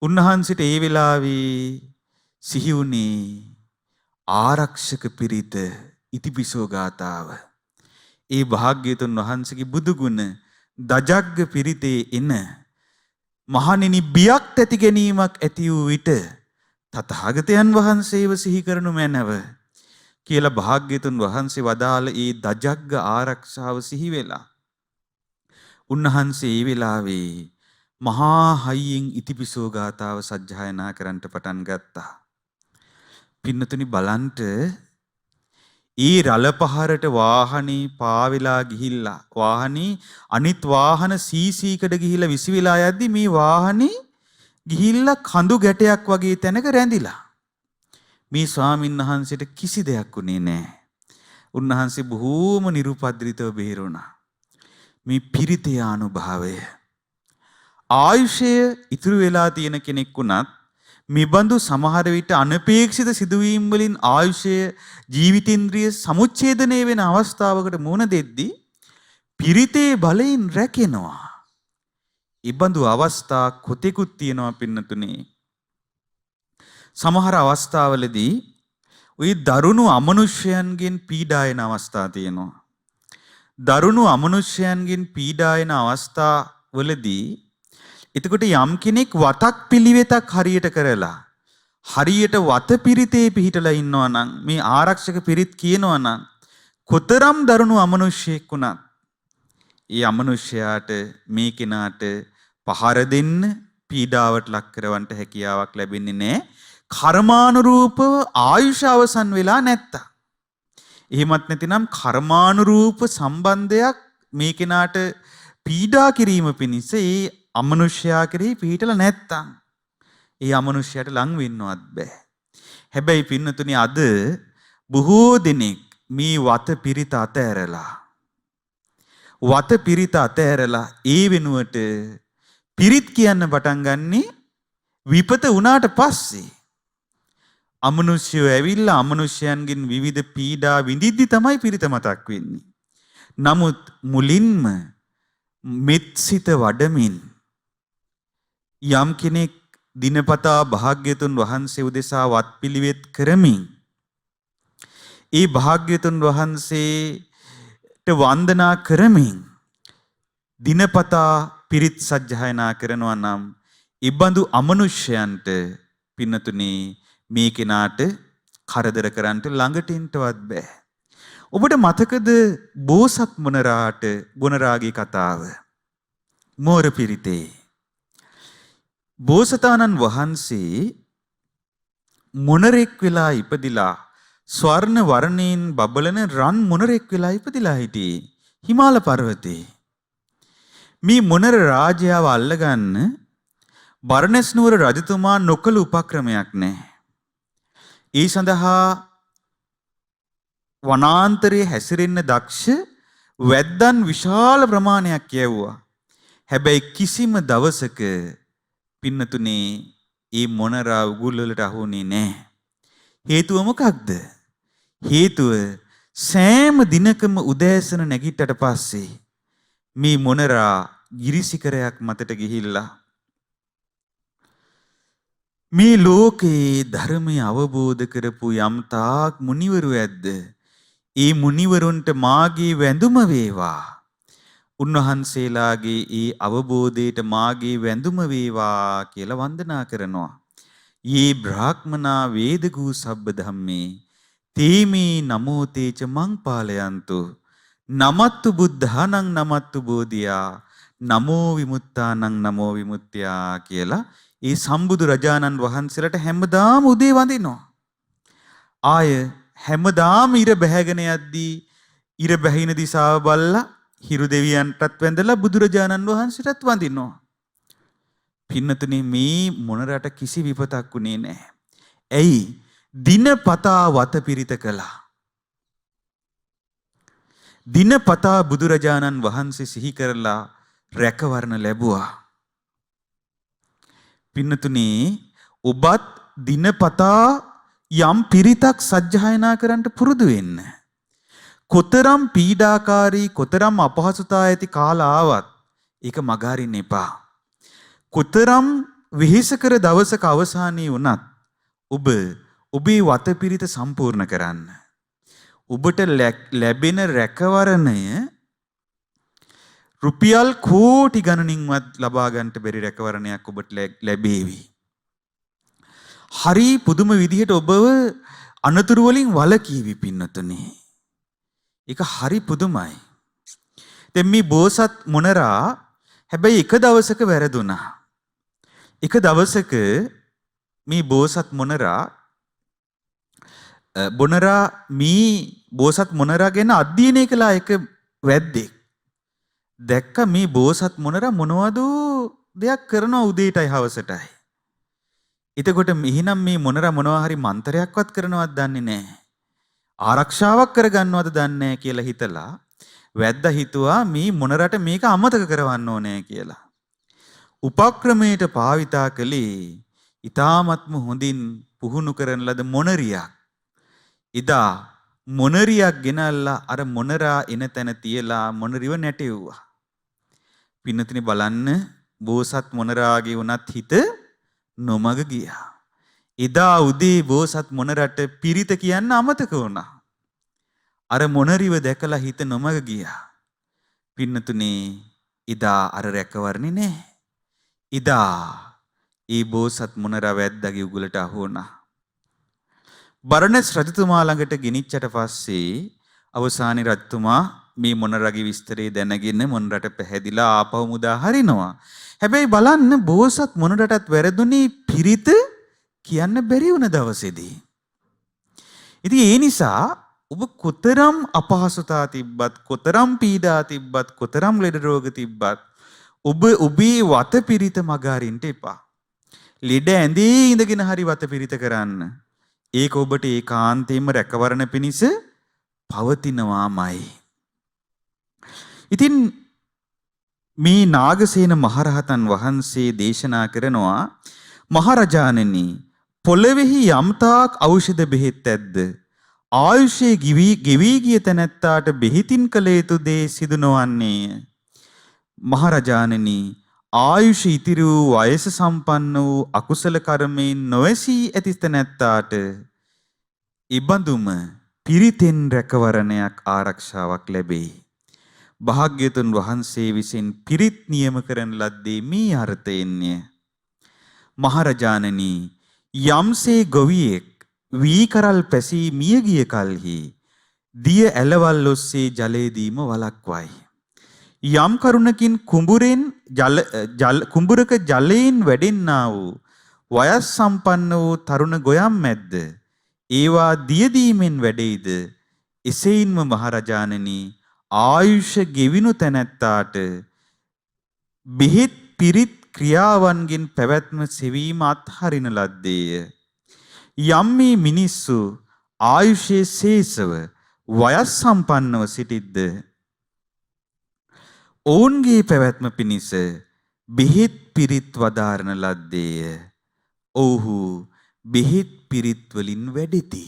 උන්වහන්සේට ඒ වෙලාවේ සිහි වුණේ ආරක්ෂක පිරිත ඉතිපිසෝ ගාතාව. ඒ භාග්‍යතුන් වහන්සේගේ බුදු ගුණ දජග්ග පිරිතේ එන මහණෙනි බියක් ඇති ගැනීමක් ඇති වූ විට තථාගතයන් වහන්සේව සිහි කරනු මැනව කියලා භාග්‍යතුන් වහන්සේ වදාළ ඒ දජග්ග ආරක්ෂාව සිහි වෙලා උන්වහන්සේ ඒ වෙලාවේ මහා හයියෙන් ඉතිපිසෝ ගාතාව සජ්ජායනා කරන්නට පටන් ගත්තා. පින්නතුනි බලන්ට ඒ රළ පහරට වාහනේ පාවෙලා ගිහිල්ලා වාහනේ අනිත් වාහන සීසීකට ගිහිල්ලා විසිවිලා යද්දි මේ වාහනේ ගිහිල්ලා කඳු ගැටයක් වගේ තැනක රැඳිලා. මේ ස්වාමීන් වහන්සේට කිසි දෙයක් උනේ නැහැ. උන්වහන්සේ බොහෝම නිරුපද්‍රිතව බේරුණා. මේ පිරිතේ අනුභවය ආයුෂය ඉතුරු වෙලා තියෙන කෙනෙක් වුණත් මිබඳු සමහර විට අනපේක්ෂිත සිදුවීම් වලින් ආයුෂය ජීවිතේන්ද්‍රිය සමුච්ඡේදනය වෙන අවස්ථාවකට මුහුණ දෙද්දී පිරිතේ බලයෙන් රැකෙනවා. ඉබඳු අවස්ථා කොතෙකුත් තියෙනවා පින්නතුනේ. සමහර අවස්ථාවලදී ওই දරුණු අමනුෂ්‍යයන්ගෙන් පීඩා එන අවස්ථා තියෙනවා. දරුණු අමනුෂ්‍යයන්ගෙන් පීඩා එන අවස්ථාවලදී එතකොට යම් කෙනෙක් වතක් පිළිවෙතක් හරියට කරලා හරියට වත පිරිතේ පිහිටලා ඉන්නවා නම් මේ ආරක්ෂක පිරිත් කියනවා නම් කොතරම් දරුණු අමනුෂ්‍යයෙක් වුණත් ඒ අමනුෂ්‍යයාට මේ කෙනාට පහර දෙන්න පීඩාවට ලක් කරවන්න හැකියාවක් ලැබෙන්නේ නැහැ. කර්මානුරූපව ආයුෂ අවසන් වෙලා නැත්තම්. එහෙමත් නැතිනම් කර්මානුරූප සම්බන්ධයක් මේ කෙනාට පීඩා කිරීම පිණිස ඒ අමනුෂ්‍යයා කෙරෙහි පිහිටලා නැත්තම් ඒ අමනුෂ්‍යයට ලං වෙන්නවත් බෑ. හැබැයි පින්නතුනි අද බොහෝ දෙනෙක් මේ වත පිරිත අතෑරලා ඒ වෙනුවට පිරිත් කියන්න පටන් ගන්නේ විපත වුණාට පස්සේ. අමනුෂ්‍යයෝ ඇවිල්ලා අමනුෂ්‍යයන්ගෙන් විවිධ පීඩා විඳිද්දි තමයි පිරිත මතක් වෙන්නේ. නමුත් මුලින්ම මෙත්සිත වඩමින් යම් කෙනෙක් දිනපතා භාග්‍යතුන් වහන්සේ උදෙසා වත්පිළිවෙත් කරමින් ඒ භාග්‍යතුන් වහන්සේට වන්දනා කරමින් දිනපතා පිරිත් සජ්ජායනා කරනවා නම් ඉබඳු අමනුෂ්‍යයන්ට පින්නතුනේ මේ කෙනාට කරදර කරන්නට ළඟට ඉන්නවත් බෑ. ඔබට මතකද බෝසත් මොනරාට ගුණරාගී කතාව? මෝර පිරිතේ බෝසතාණන් වහන්සේ මොනරෙක් වෙලා ඉපදිලා ස්වර්ණ වර්ණයෙන් බබලන රන් මොනරෙක් වෙලා ඉපදිලා හිටියේ හිමාල පර්වතේ. මේ මොනර රාජයාව අල්ලගන්න බරණැස් නුවර රජතුමා නොකළ උපක්‍රමයක් නැහැ. ඒ සඳහා වනාන්තරයේ හැසිරෙන්න දක්ෂ වැද්දන් විශාල ප්‍රමාණයක් යැව්වා. හැබැයි කිසිම දවසක පින්නතුනේ ඒ මොනරා උගුල් වලට අහුනේ නැහැ. හේතුව මොකක්ද? හේතුව සෑම දිනකම උදෑසන නැගිටට පස්සේ මේ මොනරා ගිරිසිකරයක් මතට ගිහිල්ලා මේ ලෝකේ ධර්මය අවබෝධ කරපු යම් තාක් මුනිවරු ඇද්ද? ඒ මුනිවරුන්ට මාගේ වැඳුම වේවා. උන්වහන්සේලාගේ ඒ අවබෝධයට මාගේ වැඳුම වේවා කියලා වන්දනා කරනවා. යේ බ්‍රාහ්මනා වේදගූ සබ්බ ධම්මේ තේමේ නමෝ තේච මං පාලයන්තු නමත්තු බුද්ධානං නමත්තු බෝධියා නමෝ විමුක්තානං නමෝ විමුක්ත්‍යා කියලා ඒ සම්බුදු රජාණන් වහන්සේලාට හැමදාම උදේ වඳිනවා. ආය හැමදාම ඉර බැහැගෙන යද්දී ඉර බැහින දිශාව බලලා හිරු දෙවියන්ටත් වැඳලා බුදුරජාණන් වහන්සේටත් වඳිනවා. පින්නතුනේ මේ මොනරට කිසි විපතක් උනේ නැහැ. ඇයි? දිනපතා වතපිරිත කළා. දිනපතා බුදුරජාණන් වහන්සේ සිහි කරලා රැකවරණ ලැබුවා. පින්නතුනේ ඔබත් දිනපතා යම් පිරිතක් සජ්ජායනා කරන්න පුරුදු වෙන්න. කොතරම් පීඩාකාරී කොතරම් අපහසුතා ඇති කාල ආවත් ඒක මගහරින්න එපා. කොතරම් වෙහෙසකර දවසක අවසානයේ වුණත් ඔබ ඔබේ වතපිරිත සම්පූර්ණ කරන්න. ඔබට ලැබෙන රැකවරණය රුපියල් කෝටි ගණනින්වත් ලබා ගන්නට බැරි රැකවරණයක් ඔබට ලැබේවි. හරි පුදුම විදිහට ඔබව අනතුරු වලින් වළකීවි පින්නතුනේ. ඒක හරි පුදුමයි. දැන් මේ බෝසත් මොනරා හැබැයි එක දවසක වැරදුනා. එක දවසක මේ බෝසත් මොනරා මේ බෝසත් මොනරා ගැන අධ්‍යයනය කළා එක වැද්දෙක්. දැක්ක මේ බෝසත් මොනරා මොනවද දෙයක් කරනවා උදේටයි හවසටයි. එතකොට එහෙනම් මේ මොනරා මොනවා හරි මන්ත්‍රයක්වත් කරනවද දන්නේ නැහැ. ආරක්ෂාවක් කරගන්නවද දන්නේ නැහැ කියලා හිතලා වැද්දා හිතුවා මේ මොනරට මේක අමතක කරවන්න ඕනේ කියලා. උපක්‍රමයට භාවිතා කළේ ඊ타ත්ම හොඳින් පුහුණු කරන ලද මොනරියක්. ඉදා මොනරියක් ගෙනල්ලා අර මොනරා එන තැන තියලා මොනරිව නැටෙව්වා. පින්නතිනි බලන්න බෝසත් මොනරාගේ උනත් හිත නොමග ගියා. එදා උදේ බෝසත් මොනරට පිරිත කියන්න අමතක වුණා. අර මොනරිව දැකලා හිත නොමග ගියා. පින්නතුනේ එදා අර රැකවරණේ නැහැ. එදා ඒ බෝසත් මොනරා වැද්දාගේ උගලට අහු වුණා. බරණැස් රජතුමා ළඟට ගෙනිච්චට පස්සේ අවසානයේ රජතුමා මේ මොනරාගේ විස්තරය දැනගෙන මොනරට පැහැදිලා ආපහු මුදා හරිනවා. හැබැයි බලන්න බෝසත් මොනරටත් වැරදුනේ පිරිත කියන්න බැරි වුණ දවසේදී. ඉතින් ඒ නිසා ඔබ කොතරම් අපහසුතා තිබ්බත් කොතරම් පීඩා තිබ්බත් කොතරම් ලෙඩ රෝග තිබ්බත් ඔබ ඔබේ වතපිරිත මග අරින්න එපා. ලෙඩ ඇඳේ ඉඳගෙන හරි වතපිරිත කරන්න. ඒක ඔබට ඒකාන්තයෙන්ම රැකවරණ පිණිස පවතිනවාමයි. ඉතින් මේ නාගසේන මහරහතන් වහන්සේ දේශනා කරනවා මහරජාණනි පොළවෙහි යම්තාක් ඖෂධ බෙහෙත් ඇද්ද ආයුෂයේ ගෙවී ගිය තැනැත්තාට බෙහෙතින් කළ යුතු දේ සිදු නොවන්නේය. මහරජාණෙනි, ආයුෂ ඉතිරි වූ වයස සම්පන්න වූ අකුසල කර්මයෙන් නොවැසී ඇති තැනැත්තාට ඉබඳුම පිරිතෙන් රැකවරණයක් ආරක්ෂාවක් ලැබේ. භාග්‍යතුන් වහන්සේ විසින් පිරිත් නියම කරන ලද්දේ මේ අර්ථයෙන්ය. මහරජාණෙනි, යම්සේ ගොවියෙක් වී කරල් පැසී මිය ගිය කලෙහි දිය ඇලවල් ඔස්සේ ජලය දීම වළක්වයි. යම් කරුණකින් කුඹුරක ජලයෙන් වැඩෙන්නා වූ වයස් සම්පන්න වූ තරුණ ගොයම් මැද්ද ඒවා දිය දීමෙන් වැඩෙයිද? එසේයින්ම මහරජාණෙනි, ආයුෂ ගෙවිනු තැනැත්තාට බෙහෙත් පිරිත් ක්‍රියාවන්ගෙන් පැවැත්ම සෙවීම අත්හරින ලද්දේය. යම් මේ මිනිස්සු ආයුෂයේ ශේෂව වයස් සම්පන්නව සිටිද්ද ඔවුන්ගේ පැවැත්ම පිණිස බෙහෙත් පිරිත් වදාරන ලද්දේය. ඔව්හු බෙහෙත් පිරිත් වලින් වැඩෙති.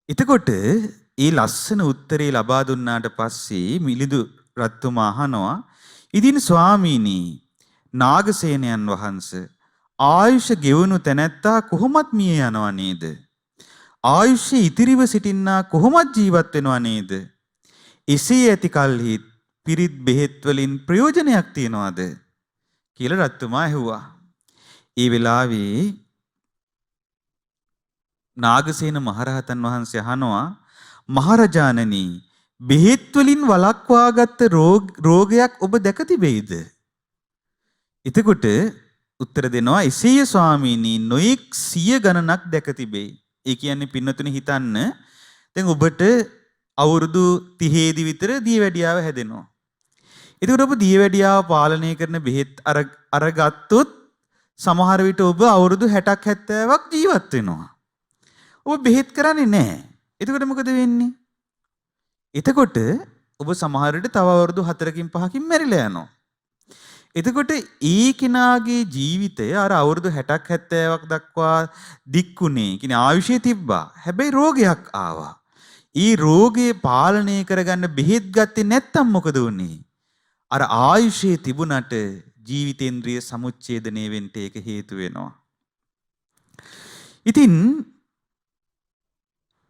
එතකොට ඒ ලස්සන උත්තරේ ලබා දුන්නාට පස්සේ මිලිඳු රජතුමා අහනවා, ඉතින් ස්වාමීනි, නාගසේනයන් වහන්සේ ආයුෂ ගෙවුණු තැනැත්තා කොහොමත් මිය යනවා නේද? ආයුෂ ඉතිරිව සිටින්නා කොහොමත් ජීවත් වෙනවා නේද? එසේ ඇති කල්හි පිරිත් බෙහෙත් වලින් ප්‍රයෝජනයක් තියනවාද කියලා රජතුමා ඇහුවා. ඒ වෙලාවේ නාගසේන මහරහතන් වහන්සේ අහනවා, මහරජාණනි, බෙහෙත් වලින් වළක්වාගත් රෝගයක් ඔබ දැක තිබෙයිද? එතකොට උත්තර දෙනවා, එසේය ස්වාමීනි, නොඑක් සිය ගණනක් දැක තිබේ. ඒ කියන්නේ පින්නතුනි හිතන්න, දැන් ඔබට අවුරුදු 30 දී විතර දියවැඩියාව හැදෙනවා. එතකොට ඔබ දියවැඩියාව පාලනය කරන බෙහෙත් අරගත්තොත් සමහර විට ඔබ අවුරුදු 60ක් 70ක් ජීවත් වෙනවා. ඔබ බෙහෙත් කරන්නේ නැහැ. එතකොට මොකද වෙන්නේ? එතකොට ඔබ සමහර විට තව අවුරුදු 4කින් 5කින් මැරිලා යනවා. එතකොට ඒ කෙනාගේ ජීවිතය අර අවුරුදු 60ක් 70ක් දක්වා දික්ුණේ. කියන්නේ ආයුෂය තිබ්බා. හැබැයි රෝගයක් ආවා. ඊ රෝගේ පාලනය කරගන්න බෙහෙත් ගත්තේ නැත්තම් මොකද වුනේ? අර ආයුෂයේ තිබුණට ජීවිතේන්ද්‍රිය සමුච්ඡේදනය වෙන්න ඒක හේතු වෙනවා. ඉතින්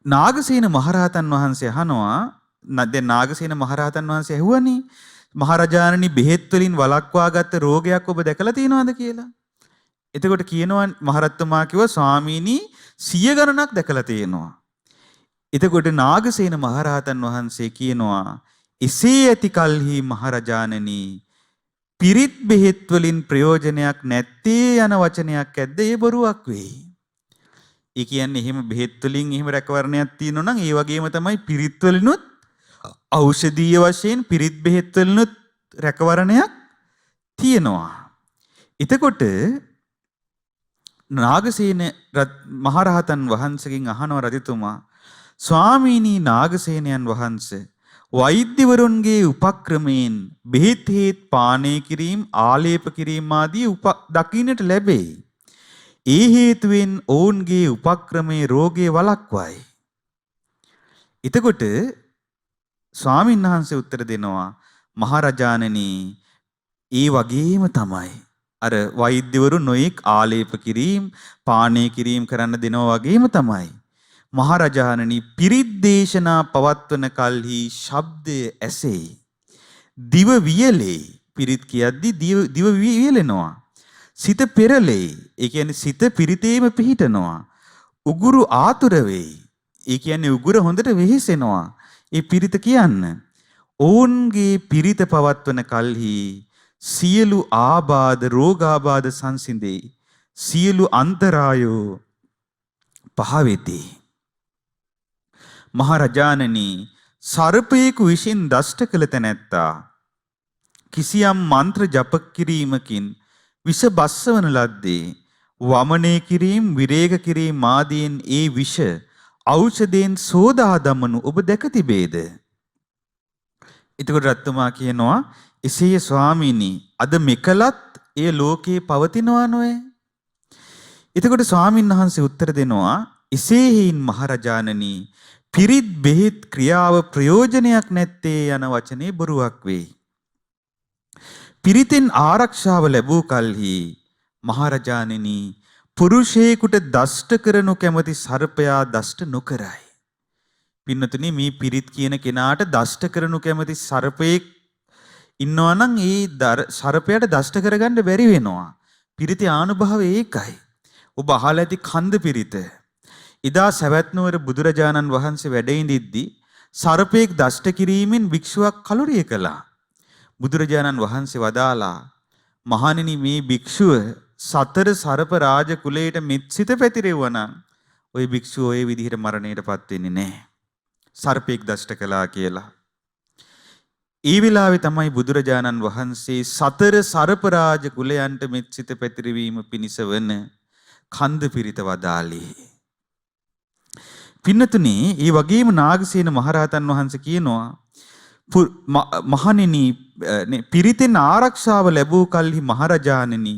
නාගසේන මහරහතන් වහන්සේ අහනවා, දැන් නාගසේන මහරහතන් වහන්සේ ඇහුවනේ, මහරජාණනි, බෙහෙත් වලින් වළක්වාගත් රෝගයක් ඔබ දැකලා තියෙනවද කියලා. එතකොට කියනවා මහරජතුමා කිව්වා, ස්වාමීනි, 100 ගණනක් දැකලා තියෙනවා. එතකොට නාගසේන මහරහතන් වහන්සේ කියනවා, එසේ ඇති කල්හි මහරජාණනි, පිරිත් බෙහෙත් වලින් ප්‍රයෝජනයක් නැත්තේ යන වචනයක් ඇද්ද? ඒ බොරුවක් වෙයි. ඒ කියන්නේ එහෙම බෙහෙත් වලින් එහෙම රැකවරණයක් තියෙනවා නම් ඒ වගේම තමයි පිරිත් වලිනුත් ඖෂධීය වශයෙන් පිරිත් බෙහෙත් වලිනුත් රැකවරණයක් තියෙනවා. එතකොට නාගසේන මහරහතන් වහන්සේගෙන් අහනවා රජතුමා, ස්වාමීනි නාගසේනයන් වහන්සේ, වෛද්‍යවරුන්ගේ උපක්‍රමයෙන් බෙහෙත් හේත් පානය කිරීම, ආලේප කිරීම ආදී දකින්නට ලැබේ. ඒ හේතුවෙන් ඔවුන්ගේ උපක්‍රමයේ රෝගේ වළක්වයි. එතකොට ස්වාමීන් වහන්සේ උත්තර දෙනවා, මහරජාණනි, ඒ වගේම තමයි අර වෛද්‍යවරු නොඑක් ආලේප කිරීම, පානය කිරීම කරන්න දෙනවා වගේම තමයි මහරජාණනි, පිරිත් දේශනා පවත්වන කල්හි ශබ්දය ඇසෙයි, දිව වියලේ. පිරිත් කියද්දී දිව වියලෙනවා. සිත පෙරලෙයි. ඒ කියන්නේ සිත පිරිතේම පිහිටනවා. උගුරු ආතුර වෙයි. ඒ කියන්නේ උගුර හොඳට වෙහෙසෙනවා. ඒ පිරිත කියන්න. ඔවුන්ගේ පිරිත පවත්වන කල්හි සියලු ආබාධ, රෝගාබාධ සංසිඳෙයි. සියලු අන්තරායෝ පහ වෙති. මහරජාණනි, සර්පයෙකු විසින් දෂ්ට කළ තැනැත්තා කිසියම් මන්ත්‍ර ජප කිරීමකින් විෂ බස්සවන ලද්දේ වමනය කිරීම, විරේක කිරීම ආදීන් ඒ විෂ ඖෂධයෙන් සෝදා දමනු ඔබ දැක තිබේද? එතකොට රත්තුමා කියනවා, එසේ ස්වාමීනි, අද මෙකලත් ඒ ලෝකේ පවතිනවා නොවේ. එතකොට ස්වාමීන් වහන්සේ උත්තර දෙනවා එසේ හේයින් මහරජාණනි පිරිත් බෙහෙත් ක්‍රියාව ප්‍රයෝජනයක් නැත්තේ යන වචනේ බොරුවක් වෙයි. පිරිතෙන් ආරක්ෂාව ලැබූ කලෙහි මහරජාණනි පුරුෂයෙකුට දෂ්ට කරනු කැමති සර්පයා දෂ්ට නොකරයි. පින්නතුනි මේ පිරිත් කියන කෙනාට දෂ්ට කරනු කැමති සර්පයෙක් ඉන්නවා නම් ඒ සර්පයාට දෂ්ට කරගන්න බැරි වෙනවා. පිරිතේ ආනුභාවය ඒකයි. ඔබ අහලා ඇති කන්ද පිරිත. එදා සවැත් නුවර බුදුරජාණන් වහන්සේ වැඩ ඉඳිද්දී සර්පයෙක් දෂ්ට කිරීමෙන් භික්ෂුවක් කලුරිය කළා. බුදුරජාණන් වහන්සේ වදාලා මහණෙනි මේ භික්ෂුව සතර සර්ප රාජ කුලයට මෙත්සිත පැතිරෙවුවා නම් ওই භික්ෂුව ওই විදිහට මරණයටපත් වෙන්නේ නැහැ. සර්පයෙක් දෂ්ට කළා කියලා. ඒ වෙලාවේ තමයි බුදුරජාණන් වහන්සේ සතර සර්ප රාජ කුලයන්ට මෙත්සිත පැතිරවීම පිණිස වන කන්ද පිරිත වදාළේ. පින්නතුනි, ඒ වගේම නාගසේන මහරහතන් වහන්සේ කියනවා මහණෙනි පිරිතෙන් ආරක්ෂාව ලැබූ කල්හි මහරජාණෙනි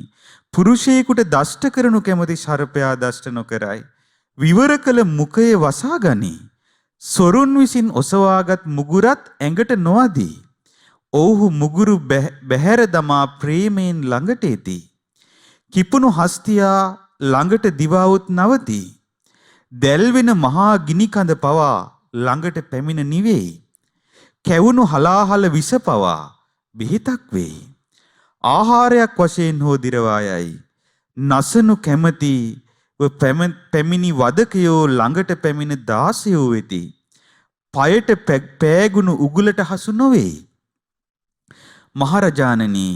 පුරුෂයෙකුට දෂ්ට කරනු කැමති සර්පයා දෂ්ට නොකරයි. විවර කළ මුඛය වසා ගනී. සොරුන් විසින් ඔසවාගත් මුගුරත් ඇඟට නොවදී. ඔව්හු මුගුරු බැහැර දමා ප්‍රේමයෙන් ළඟට එති. කිපුණු හස්තියා ළඟට දිවාවුත් නවති. දැල්වෙන මහා ගිනි කඳ පවා ළඟට පැමිණ නිවෙයි. කැවුණු හලාහල විස පවා බෙහෙතක් වෙයි. ආහාරයක් වශයෙන් හෝ දිරවා යයි. නසනු කැමැති පැමිණි වදකයෝ ළඟට පැමිණ දාසයෝ වෙති. පයට පෑගුණු උගුලට හසු නොවේ. මහරජාණනි,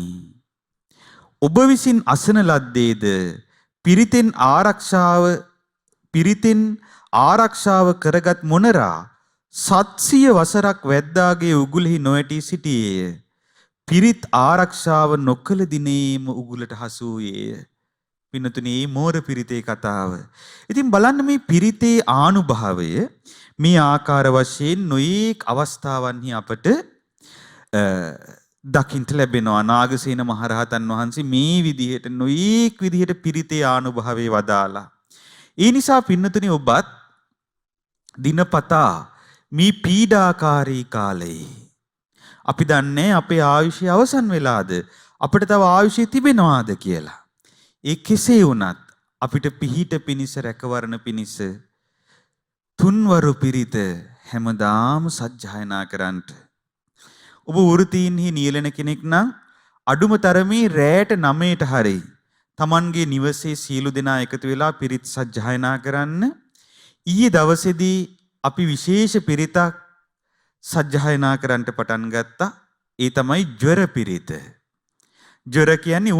ඔබ විසින් අසන ලද්දේද පිරිතෙන් ආරක්ෂාව කරගත් මොනරා 700 වසරක් වැද්දාගේ උගුලෙහි නොඇටි සිටියේය. පිරිත් ආරක්ෂාව නොකළ දිනේම උගුලට හසු වූයේය. පින්නතුනි, මේ මෝර පිරිතේ කතාව. ඉතින් බලන්න මේ පිරිතේ ආනුභාවය මේ ආකාර වශයෙන් නොයේක් අවස්ථාවන්හි අපට දකින්ට ලැබෙනවා. නාගසේන මහරහතන් වහන්සේ මේ විදිහට නොයේක් විදිහට පිරිතේ ආනුභාවයේ වදාලා. ඒ නිසා පින්නතුනි, ඔබත් දිනපතා මේ පීඩාකාරී කාලේ අපි දන්නේ අපේ ආයුෂය අවසන් වෙලාද අපිට තව ආයුෂය තිබෙනවාද කියලා. ඒ කෙසේ වුණත් අපිට පිහිට පිනිස රැකවරණ පිනිස තුන්වරු පිරිත හැමදාම සජ්ජායනා කරන්නට. ඔබ වෘතීන්හි නියැලෙන කෙනෙක් නම් අඩුම තරමේ රැයට 9ට හරි Tamanගේ නිවසේ සියලු දෙනා එකතු වෙලා පිරිත් සජ්ජායනා කරන්න. ඊයේ දවසේදී අපි විශේෂ පිරිතක් සජ්ජායනා කරන්නට පටන් ගත්තා. ඒ තමයි ජ්වර පිරිත. ජ්වර කියන්නේ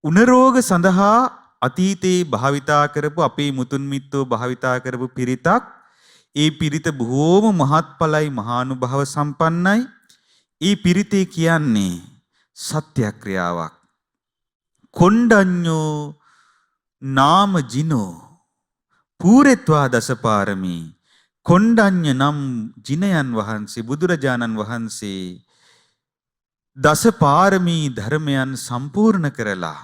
උණ රෝග සඳහා අතීතේ භාවිතා කරපු අපේ මුතුන් මිත්තෝ භාවිතා කරපු පිරිතක්. ඒ පිරිත බොහෝම මහත්ඵලයි, මහානුභාව සම්පන්නයි. ඒ පිරිතේ කියන්නේ සත්‍යක්‍රියාවක්. කොණ්ඩඤ්ඤෝ නාම ජිනෝ පූරෙත්වා දසපාරමී. කොණ්ඩඤ්ඤ නම් ජිනයන් වහන්සේ බුදුරජාණන් වහන්සේ දසපාරමී ධර්මයන් සම්පූර්ණ කරලා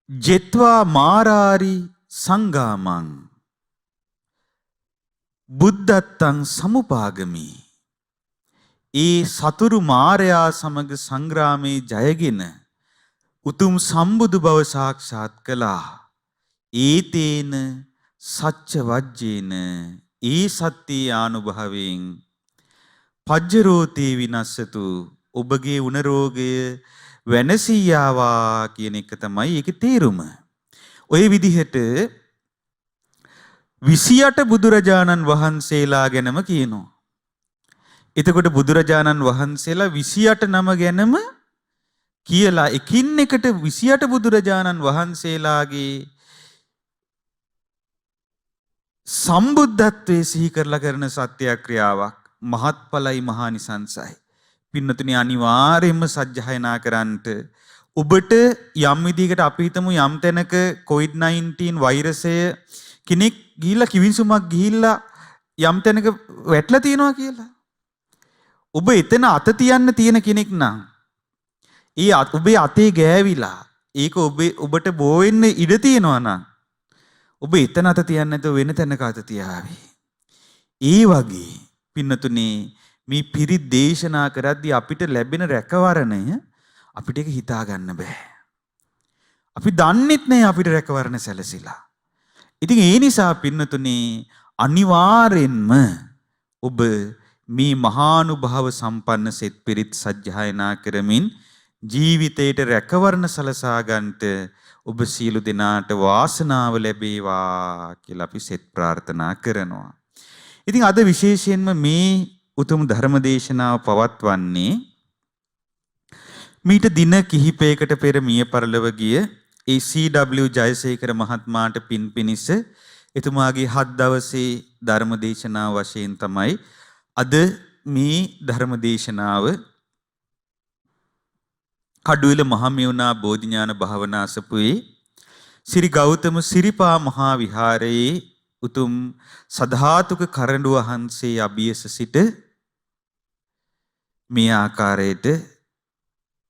ජෙත්වා මාරාරි සංගාමං බුද්ධත්තං සමුපාගමි. ඒ සතුරු මාරයා සමග සංග්‍රාමේ ජයගෙන උතුම් සම්බුදු බව සාක්ෂාත් කළා. ඒතේන සච්ච වජ්ජේන ඒ සත්‍ය ආනුභවයෙන් පජ්ජරෝතේ විනස්සතු ඔබගේ උණ රෝගය වෙනසියාවා කියන එක තමයි ඒකේ තේරුම. ඔය විදිහට 28 බුදුරජාණන් වහන්සේලා ගැනම කියනවා. එතකොට බුදුරජාණන් වහන්සේලා 28 නම ගැනම කියලා එකින් එකට 28 බුදුරජාණන් වහන්සේලාගේ සම්බුද්ධත්වයේ සිහි කරලා කරන සත්‍යක්‍රියාවක් මහත්ඵලයි, මහානිසංසයි. පින්නතුනි, අනිවාර්යයෙන්ම සජ්ජායනා කරන්නට. ඔබට යම් විදිහකට අපි හිතමු යම් තැනක COVID-19 වෛරසය කෙනෙක් ගිහිල්ලා කිවිසුමක් ගිහිල්ලා යම් තැනක වැටලා තියෙනවා කියලා. ඔබ එතන අත තියන්න තියෙන කෙනෙක් නම් ඔබේ අතේ ගෑවිලා ඒක ඔබට බෝ වෙන්න ඉඩ තියෙනවා නම් ඔබ එතන අත තියන්නේ නැතුව වෙන තැනක අත තියාවි. ඒ වගේ පින්නතුනේ මේ පිරිත් දේශනා කරද්දී අපිට ලැබෙන රැකවරණය අපිට ඒක හිතා ගන්න බෑ. අපි දන්නෙත් නෑ අපිට රැකවරණ සැලසිලා. ඉතින් ඒ නිසා පින්නතුනේ අනිවාර්යෙන්ම ඔබ මේ මහානුභාව සම්පන්න සෙත් පිරිත් සජ්ජායනා කරමින් ජීවිතයට රැකවරණ සලසා ගන්නට ඔබ සියලු දෙනාට වාසනාව ලැබේවා කියලා අපි සෙත් ප්‍රාර්ථනා කරනවා. ඉතින් අද විශේෂයෙන්ම මේ උතුම් ධර්ම දේශනාව පවත්වන්නේ මීට දින කිහිපයකට පෙර මිය පරලොව ගිය ඒ C.W. ජයසේකර මහත්මයාට පින් පිනිස එතුමාගේ 7 දවසේ ධර්ම දේශනාව වශයෙන් තමයි අද මේ ධර්ම දේශනාව කඩුවෙල මහමෙවුනා බෝධිඥාන භාවනා අසපුවේ ශ්‍රී ගෞතම සිරිපා මහා විහාරයේ උතුම් සධාතුක කරඬුව වහන්සේ අභියස සිට මේ ආකාරයට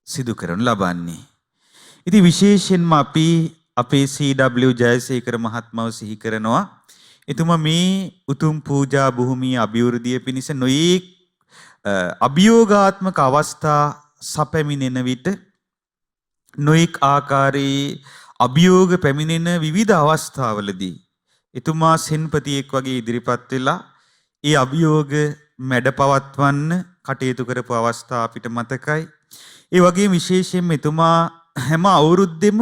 සිදු කරනු ලබන්නේ. ඉතින් විශේෂයෙන්ම අපි අපේ C.W. ජයසේකර මහත්මයාව සිහි කරනවා. එතුමා මේ උතුම් පූජා භූමිය අභිවෘද්ධිය පිණිස නොයෙක් අභියෝගාත්මක අවස්ථා සැපමිනෙන විට නොයෙක් ආකාරයේ අභියෝග පැමිණෙන විවිධ අවස්ථාවලදී එතුමා සෙන්පතියෙක් වගේ ඉදිරිපත් වෙලා ඒ අභියෝග මැඩපවත්වන්න කටයුතු කරපු අවස්ථා අපිට මතකයි. ඒ වගේම විශේෂයෙන්ම එතුමා හැම අවුරුද්දෙම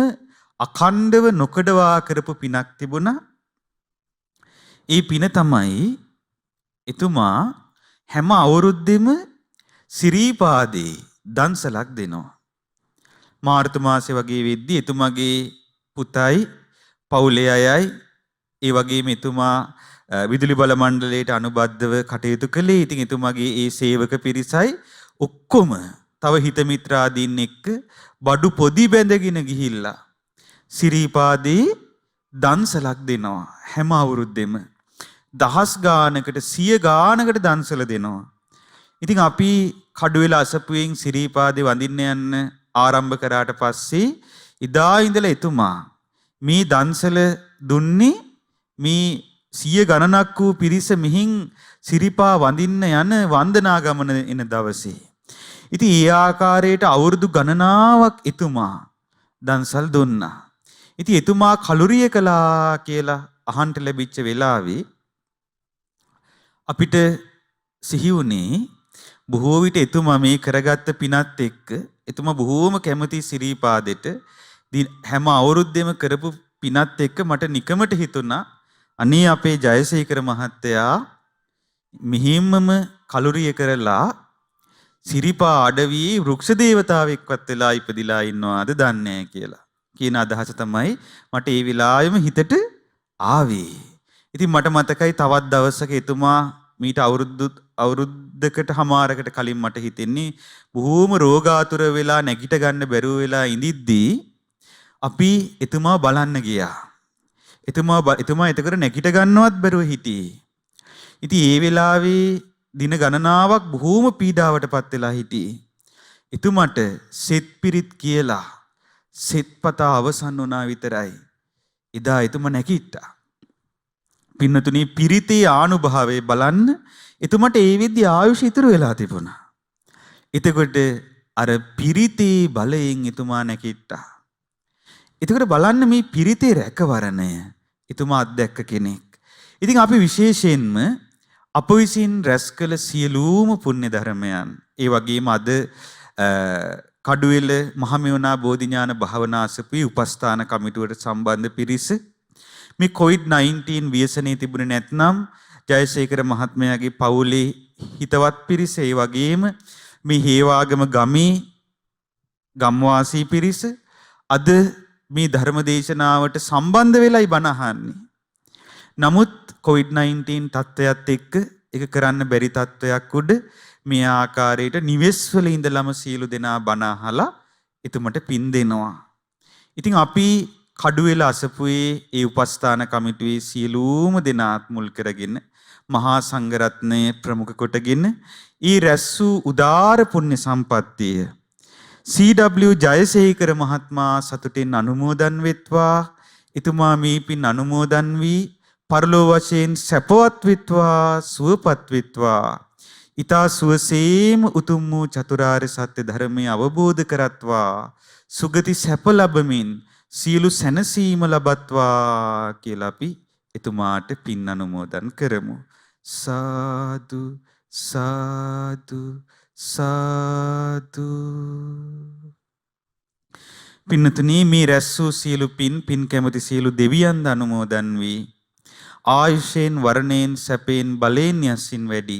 අඛණ්ඩව නොකඩවා කරපු පිනක් තිබුණා. ඒ පින තමයි එතුමා හැම අවුරුද්දෙම සිරීපාදේ දන්සලක් දෙනවා. මාර්තු මාසේ වගේ වෙද්දී එතුමාගේ පුතයි පවුලේ අයයි ඒ වගේම එතුමා විදුලි බල මණ්ඩලයට අනුබද්ධව කටයුතු කළේ. ඉතින් එතුමාගේ ඒ සේවක පිරිසයි ඔක්කොම තව හිත මිත්‍රාදීන් එක්ක බඩු පොදි බැඳගෙන ගිහිල්ලා සිරීපාදේ දන්සලක් දෙනවා. හැම අවුරුද්දෙම දහස් ගානකට 100 ගානකට දන්සල දෙනවා. ඉතින් අපි කඩුවෙල අසපුවෙන් සිරීපාදේ වඳින්න යන්න ආරම්භ කරාට පස්සේ ඉදා ඉඳලා එතුමා මේ දන්සල දුන්නේ මේ 100 ගණනක් වූ පිරිස මිහින් සිරිපා වඳින්න යන වන්දනා ගමන එන දවසේ. ඉතින් ඒ ආකාරයට අවුරුදු ගණනාවක් එතුමා දන්සල් දුන්නා. ඉතින් එතුමා කලුරිය කළා කියලා අහන්න ලැබිච්ච වෙලාවේ අපිට සිහි වුණේ බොහෝ විට එතුමා මේ කරගත්ත පිනත් එක්ක එතුමා බොහෝම කැමති සිරීපාදෙට හැම අවුරුද්දෙම කරපු පිනත් එක්ක මට නිකමට හිතුණා අනේ අපේ ජයසේකර මහත්තයා මිහිම්මම කලුරිය කරලා සිරිපා අඩවියේ වෘක්ෂ දේවතාවෙක්වත් වෙලා ඉපදිලා ඉන්නවාද දන්නේ නැහැ කියලා. කියන අදහස තමයි මට ඒ වෙලාවෙම හිතට ආවේ. ඉතින් මට මතකයි තවත් දවසක එතුමා මීට අවුරුද්දකට හමාරකට කලින් මට හිතෙන්නේ බොහෝම රෝගාතුර වෙලා නැගිට ගන්න බැරුව වෙලා ඉඳිද්දී අපි එතුමා බලන්න ගියා. එතුමා එතකොට නැගිට ගන්නවත් බැරුව හිටියේ. ඉතින් ඒ වෙලාවේ දින ගණනාවක් බොහෝම පීඩාවටපත් වෙලා හිටියේ. එතුමට සෙත් පිරිත් කියලා සෙත්පතා අවසන් වුණා විතරයි. එදා එතුමා නැගිට්ටා. පින්නතුනි පිරිතේ ආනුභාවය බලන්න එතුමට ඒ විදිහ ආයුෂ ඉතුරු වෙලා තිබුණා. එතකොට අර පිරිතේ බලයෙන් එතුමා නැගිට්ටා. එතකොට බලන්න මේ පිරිතේ රැකවරණය එතුමා අත්දැක්ක කෙනෙක්. ඉතින් අපි විශේෂයෙන්ම අප විසින් රැස් කළ සියලුම පුණ්‍ය ධර්මයන් ඒ වගේම අද කඩුවෙල මහමෙවුනා බෝධිඥාන භාවනා අසපුවේ උපස්ථාන කමිටුවට සම්බන්ධ පිරිස මේ COVID-19 ව්‍යසනයේ තිබුණේ නැත්නම් ජයසේකර මහත්මයාගේ පවුලේ හිතවත් පිරිස ඒ වගේම මේ හේවාගම ගමේ ගම්වාසී පිරිස අද මේ ධර්ම දේශනාවට සම්බන්ධ වෙලයි බණ අහන්නේ. නමුත් COVID-19 තත්ත්වයක් එක්ක ඒක කරන්න බැරි තත්ත්වයක් උඩ මේ ආකාරයට නිවෙස් වල ඉඳලම සියලු දෙනා බණ අහලා එතුමට පින් දෙනවා. ඉතින් අපි කඩුවෙල අසපුවේ ඒ උපස්ථාන කමිටුවේ සියලුම දෙනාත් මුල් කරගෙන මහා සංඝරත්නය ප්‍රමුඛ කොටගෙන ඊ රැස් වූ උදාර පුණ්‍ය සම්පත්තිය CW ජයසේකර මහත්මයා සතුටින් අනුමෝදන් වෙත්වා. එතුමා මේ පින් අනුමෝදන් වී පරලෝ වශයෙන් සැපවත් වෙත්වා, සුවපත් වෙත්වා. ඊතා සුවසේම උතුම් වූ චතුරාර්ය සත්‍ය ධර්මය අවබෝධ කරත්වා. සුගති සැප ලැබමින් සියලු සැනසීම ලබත්වා කියලා අපි එතුමාට පින් අනුමෝදන් කරමු. සාදු සාදු සාදු. පින්නතුනි, මේ රැස් වූ සියලු පින් කැමති සියලු දෙවියන් අනුමෝදන් වී ආයුෂයෙන් වර්ණයෙන් සැපයෙන් බලයෙන් යසින් වැඩි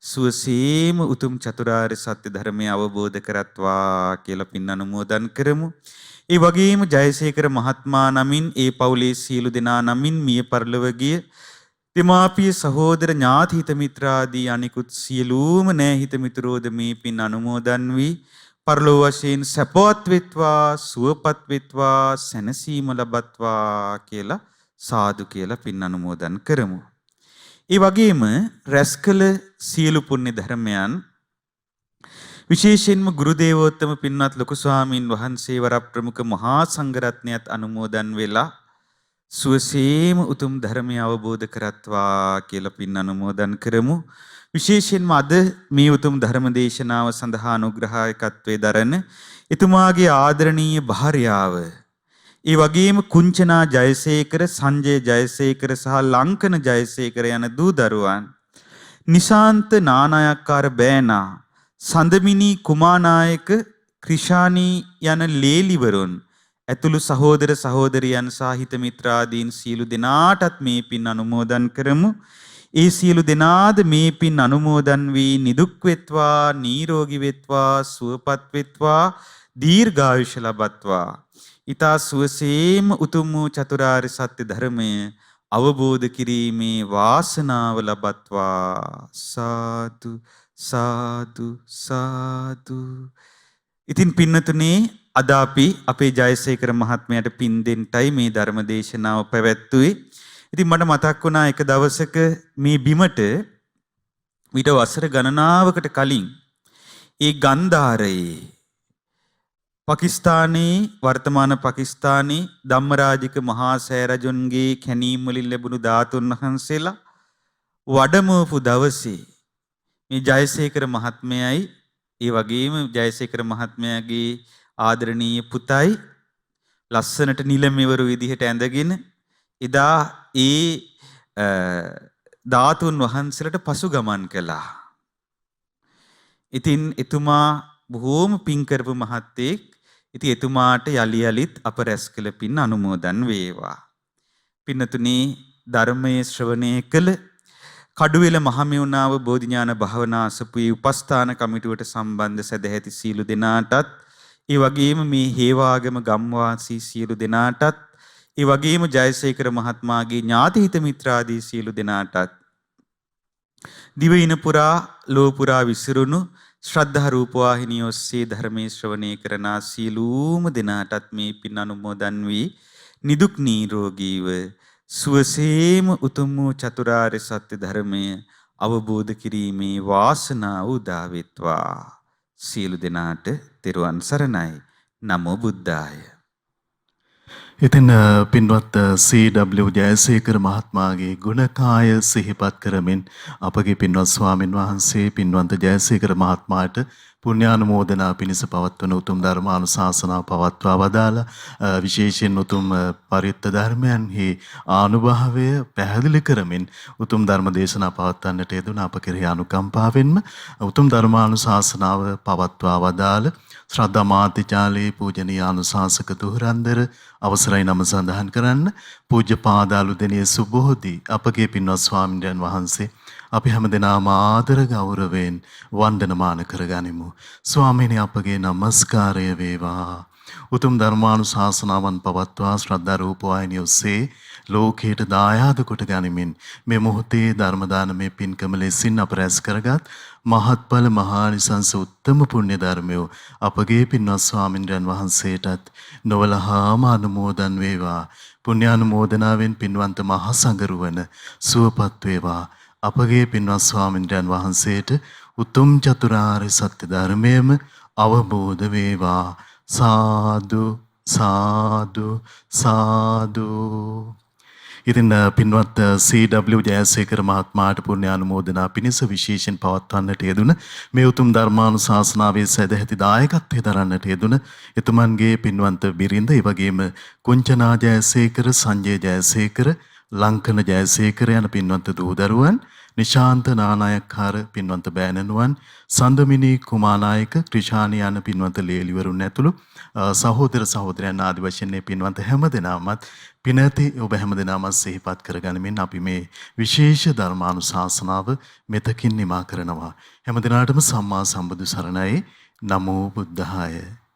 සුවසේම උතුම් චතුරාර්ය සත්‍ය ධර්මය අවබෝධ කරත්වා කියලා පින් අනුමෝදන් කරමු. ඒ වගේම ජයසේකර මහත්මයා නමින් ඒ පවුලේ සියලු දෙනා නමින් මිය පරලොව ගිය දෙමාපිය සහෝදර ඥාති හිත මිත්‍රාදී අනිකුත් සියලුම නෑ හිත මිතුරෝද මේ පින් අනුමෝදන් වී පරලොව වශයෙන් සැපවත් වෙත්වා, සුවපත් වෙත්වා, සැනසීම ලබත්වා කියලා සාදු කියලා පින් අනුමෝදන් කරමු. ඒ වගේම රැස් කළ සියලු පුණ්‍ය ධර්මයන් විශේෂයෙන්ම ගුරු දේවෝත්තම පින්වත් ලොකු ස්වාමීන් වහන්සේ වර ප්‍රමුඛ මහා සංඝරත්නයත් අනුමෝදන් වෙලා සුවසේම උතුම් ධර්මය අවබෝධ කරත්වා කියලා පින් අනුමෝදන් කරමු. විශේෂයෙන්ම අද මේ උතුම් ධර්ම දේශනාව සඳහා අනුග්‍රහායකත්වයේ දරන එතුමාගේ ආදරණීය භාර්යාව, ඒ වගේම කුංචනා ජයසේකර, සංජය ජයසේකර සහ ලංකන ජයසේකර යන දූ දරුවන්, නිශාන්ත නානායක්කාර බෑනා, සඳමිනී කුමානායක, ක්‍රිෂානී යන ලේලිවරුන් ඇතුළු සහෝදර සහෝදරියන් සහ හිත මිත්‍රාදීන් සියලු දෙනාටත් මේ පින් අනුමෝදන් කරමු. ඒ සියලු දෙනාද මේ පින් අනුමෝදන් වී නිදුක් වෙත්වා, නිරෝගී වෙත්වා, සුවපත් වෙත්වා, දීර්ඝායුෂ ලබත්වා. ඊතා සුවසේම උතුම් වූ චතුරාර්ය සත්‍ය ධර්මය අවබෝධ කිරීමේ වාසනාව ලබත්වා. සාදු සාදු සාදු. ඉතින් පින්නතුනේ, අද අපි අපේ ජයසේකර මහත්මයාට පින් දෙන්නයි මේ ධර්ම දේශනාව පැවැත්වුවේ. ඉතින් මට මතක් වුණා එක දවසක මේ බිමට විතර වසර ගණනාවකට කලින් ඒ ගන්ධාරයේ පාකිස්තානයේ, වර්තමාන පාකිස්තානයේ ධම්මරාජික මහා සෑරජුන්ගේ කැණීම් වලින් ලැබුණු ධාතුන් වහන්සේලා වඩමවපු දවසේ මේ ජයසේකර මහත්මයයි, ඒ වගේම ජයසේකර මහත්මයාගේ ආදරණීය පුතයි ලස්සනට නිලමෙවරු විදිහට ඇඳගෙන එදා ඒ ධාතුන් වහන්සේලාට පසු ගමන් කළා. ඉතින් එතුමා බොහෝම පින් කරපු මහත්තයෙක්. ඉතින් එතුමාට යලි යලිත් අප රැස් කළ පින් අනුමෝදන් වේවා. පින්නතුනි, ධර්මයේ ශ්‍රවණය කළ කඩුවෙල මහමෙවුනාව බෝධිඥාන භාවනා අසපුවේ උපස්ථාන කමිටුවට සම්බන්ධ සදැහැති සියලු දෙනාටත්, ඒ වගේම මේ හේවාගම ගම්වාසී සියලු දෙනාටත්, ඒ වගේම ජයසේකර මහත්මයාගේ ඥාති හිත මිත්‍රාදී සියලු දෙනාටත්, දිවයින පුරා ලෝ පුරා විසිරුණු ශ්‍රද්ධා රූපවාහිනිය ඔස්සේ ධර්මයේ ශ්‍රවණය කරන සියලුම දෙනාටත් මේ පින් අනුමෝදන් වී නිදුක් නිරෝගීව සුවසේම උතුම් වූ චතුරාර්ය සත්‍ය ධර්මය අවබෝධ කිරීමේ වාසනාව උදා වෙත්වා. සියලු දෙනාට තෙරුවන් සරණයි. නමෝ බුද්ධාය. ඉතින් පින්වත් CW ජයසේකර මහත්මයාගේ ගුණකාය සිහිපත් කරමින් අපගේ පින්වත් ස්වාමින් වහන්සේ පින්වන්ත ජයසේකර මහත්මයාට පුණ්‍යානුමෝදනා පිණිස පවත්වන උතුම් ධර්මානුශාසනාව පවත්වා වදාලා විශේෂයෙන් උතුම් පරිත්ත ධර්මයන්හි ආනුභාවය පැහැදිලි කරමින් උතුම් ධර්ම දේශනා පවත්වන්නට යෙදුන අප කෙරෙහි අනුකම්පාවෙන්ම උතුම් ධර්මානුශාසනාව පවත්වා වදාළ ශ්‍රද්ධා මාත්‍යාලයේ පූජනීය අනුශාසක දුහරන්දර අවසරයි නම සඳහන් කරන්න. පූජ්‍ය පාදාලුදෙණිය සුබෝධි අපගේ පින්වත් ස්වාමීන් වහන්සේ අපි හැමදෙනාම ආදර ගෞරවයෙන් වන්දනමාන කරගනිමු. ස්වාමීනි, අපගේ নমස්කාරය වේවා. උතුම් ධර්මානුශාසනාවන් පවත්වා ශ්‍රද්ධා රූපවාහිනිය ඔස්සේ ලෝකයට දායාද කොට ගනිමින් මේ මොහොතේ ධර්ම දානමය පින්කම ලෙසින් අප රැස් කරගත් මහත්ඵල මහානිසංස උත්තම පුණ්‍ය ධර්මය අපගේ පින්වත් ස්වාමින්ද්‍රයන් වහන්සේටත් නොවලහාම අනුමෝදන් වේවා. පුණ්‍යානුමෝදනාවෙන් පින්වන්ත මහා සංඝරුවන සුවපත් වේවා. අපගේ පින්වත් ස්වාමින්ද්‍රයන් වහන්සේට උතුම් චතුරාර්ය සත්‍ය ධර්මයේම අවබෝධ වේවා. සාදු සාදු සාදු. ඉතින් පින්වත් C.W. ජයසේකර මහත්මයාට පුණ්‍ය අනුමෝදනා පිණිස විශේෂයෙන් පවත්වන්නට යෙදුන මේ උතුම් ධර්මානුශාසනාවේ සදැහැති දායකත්වයේ දරන්නට යෙදුන එතුමන්ගේ පින්වන්ත බිරිඳ, ඒ වගේම කුංචනා ජයසේකර, සංජය ජයසේකර, ලංකන ජයසේකර යන පින්වන්ත දූදරුවන්, නිශාන්ත නානායක්කාර පින්වන්ත බෑණනුවන්, සඳමිනි කුමානායක, ක්‍රිෂානි යන පින්වන්ත ලේලිවරුන් ඇතුළු සහෝදර සහෝදරයන් ආදි වශයෙන් මේ පින්වන්ත හැමදෙනාමත් පිනැති ඔබ හැමදෙනාමත් සිහිපත් කරගනිමින් අපි මේ විශේෂ ධර්මානුශාසනාව මෙතකින් නිමා කරනවා. හැමදෙනාටම සම්මා සම්බුදු සරණයි. නමෝ බුද්ධාය.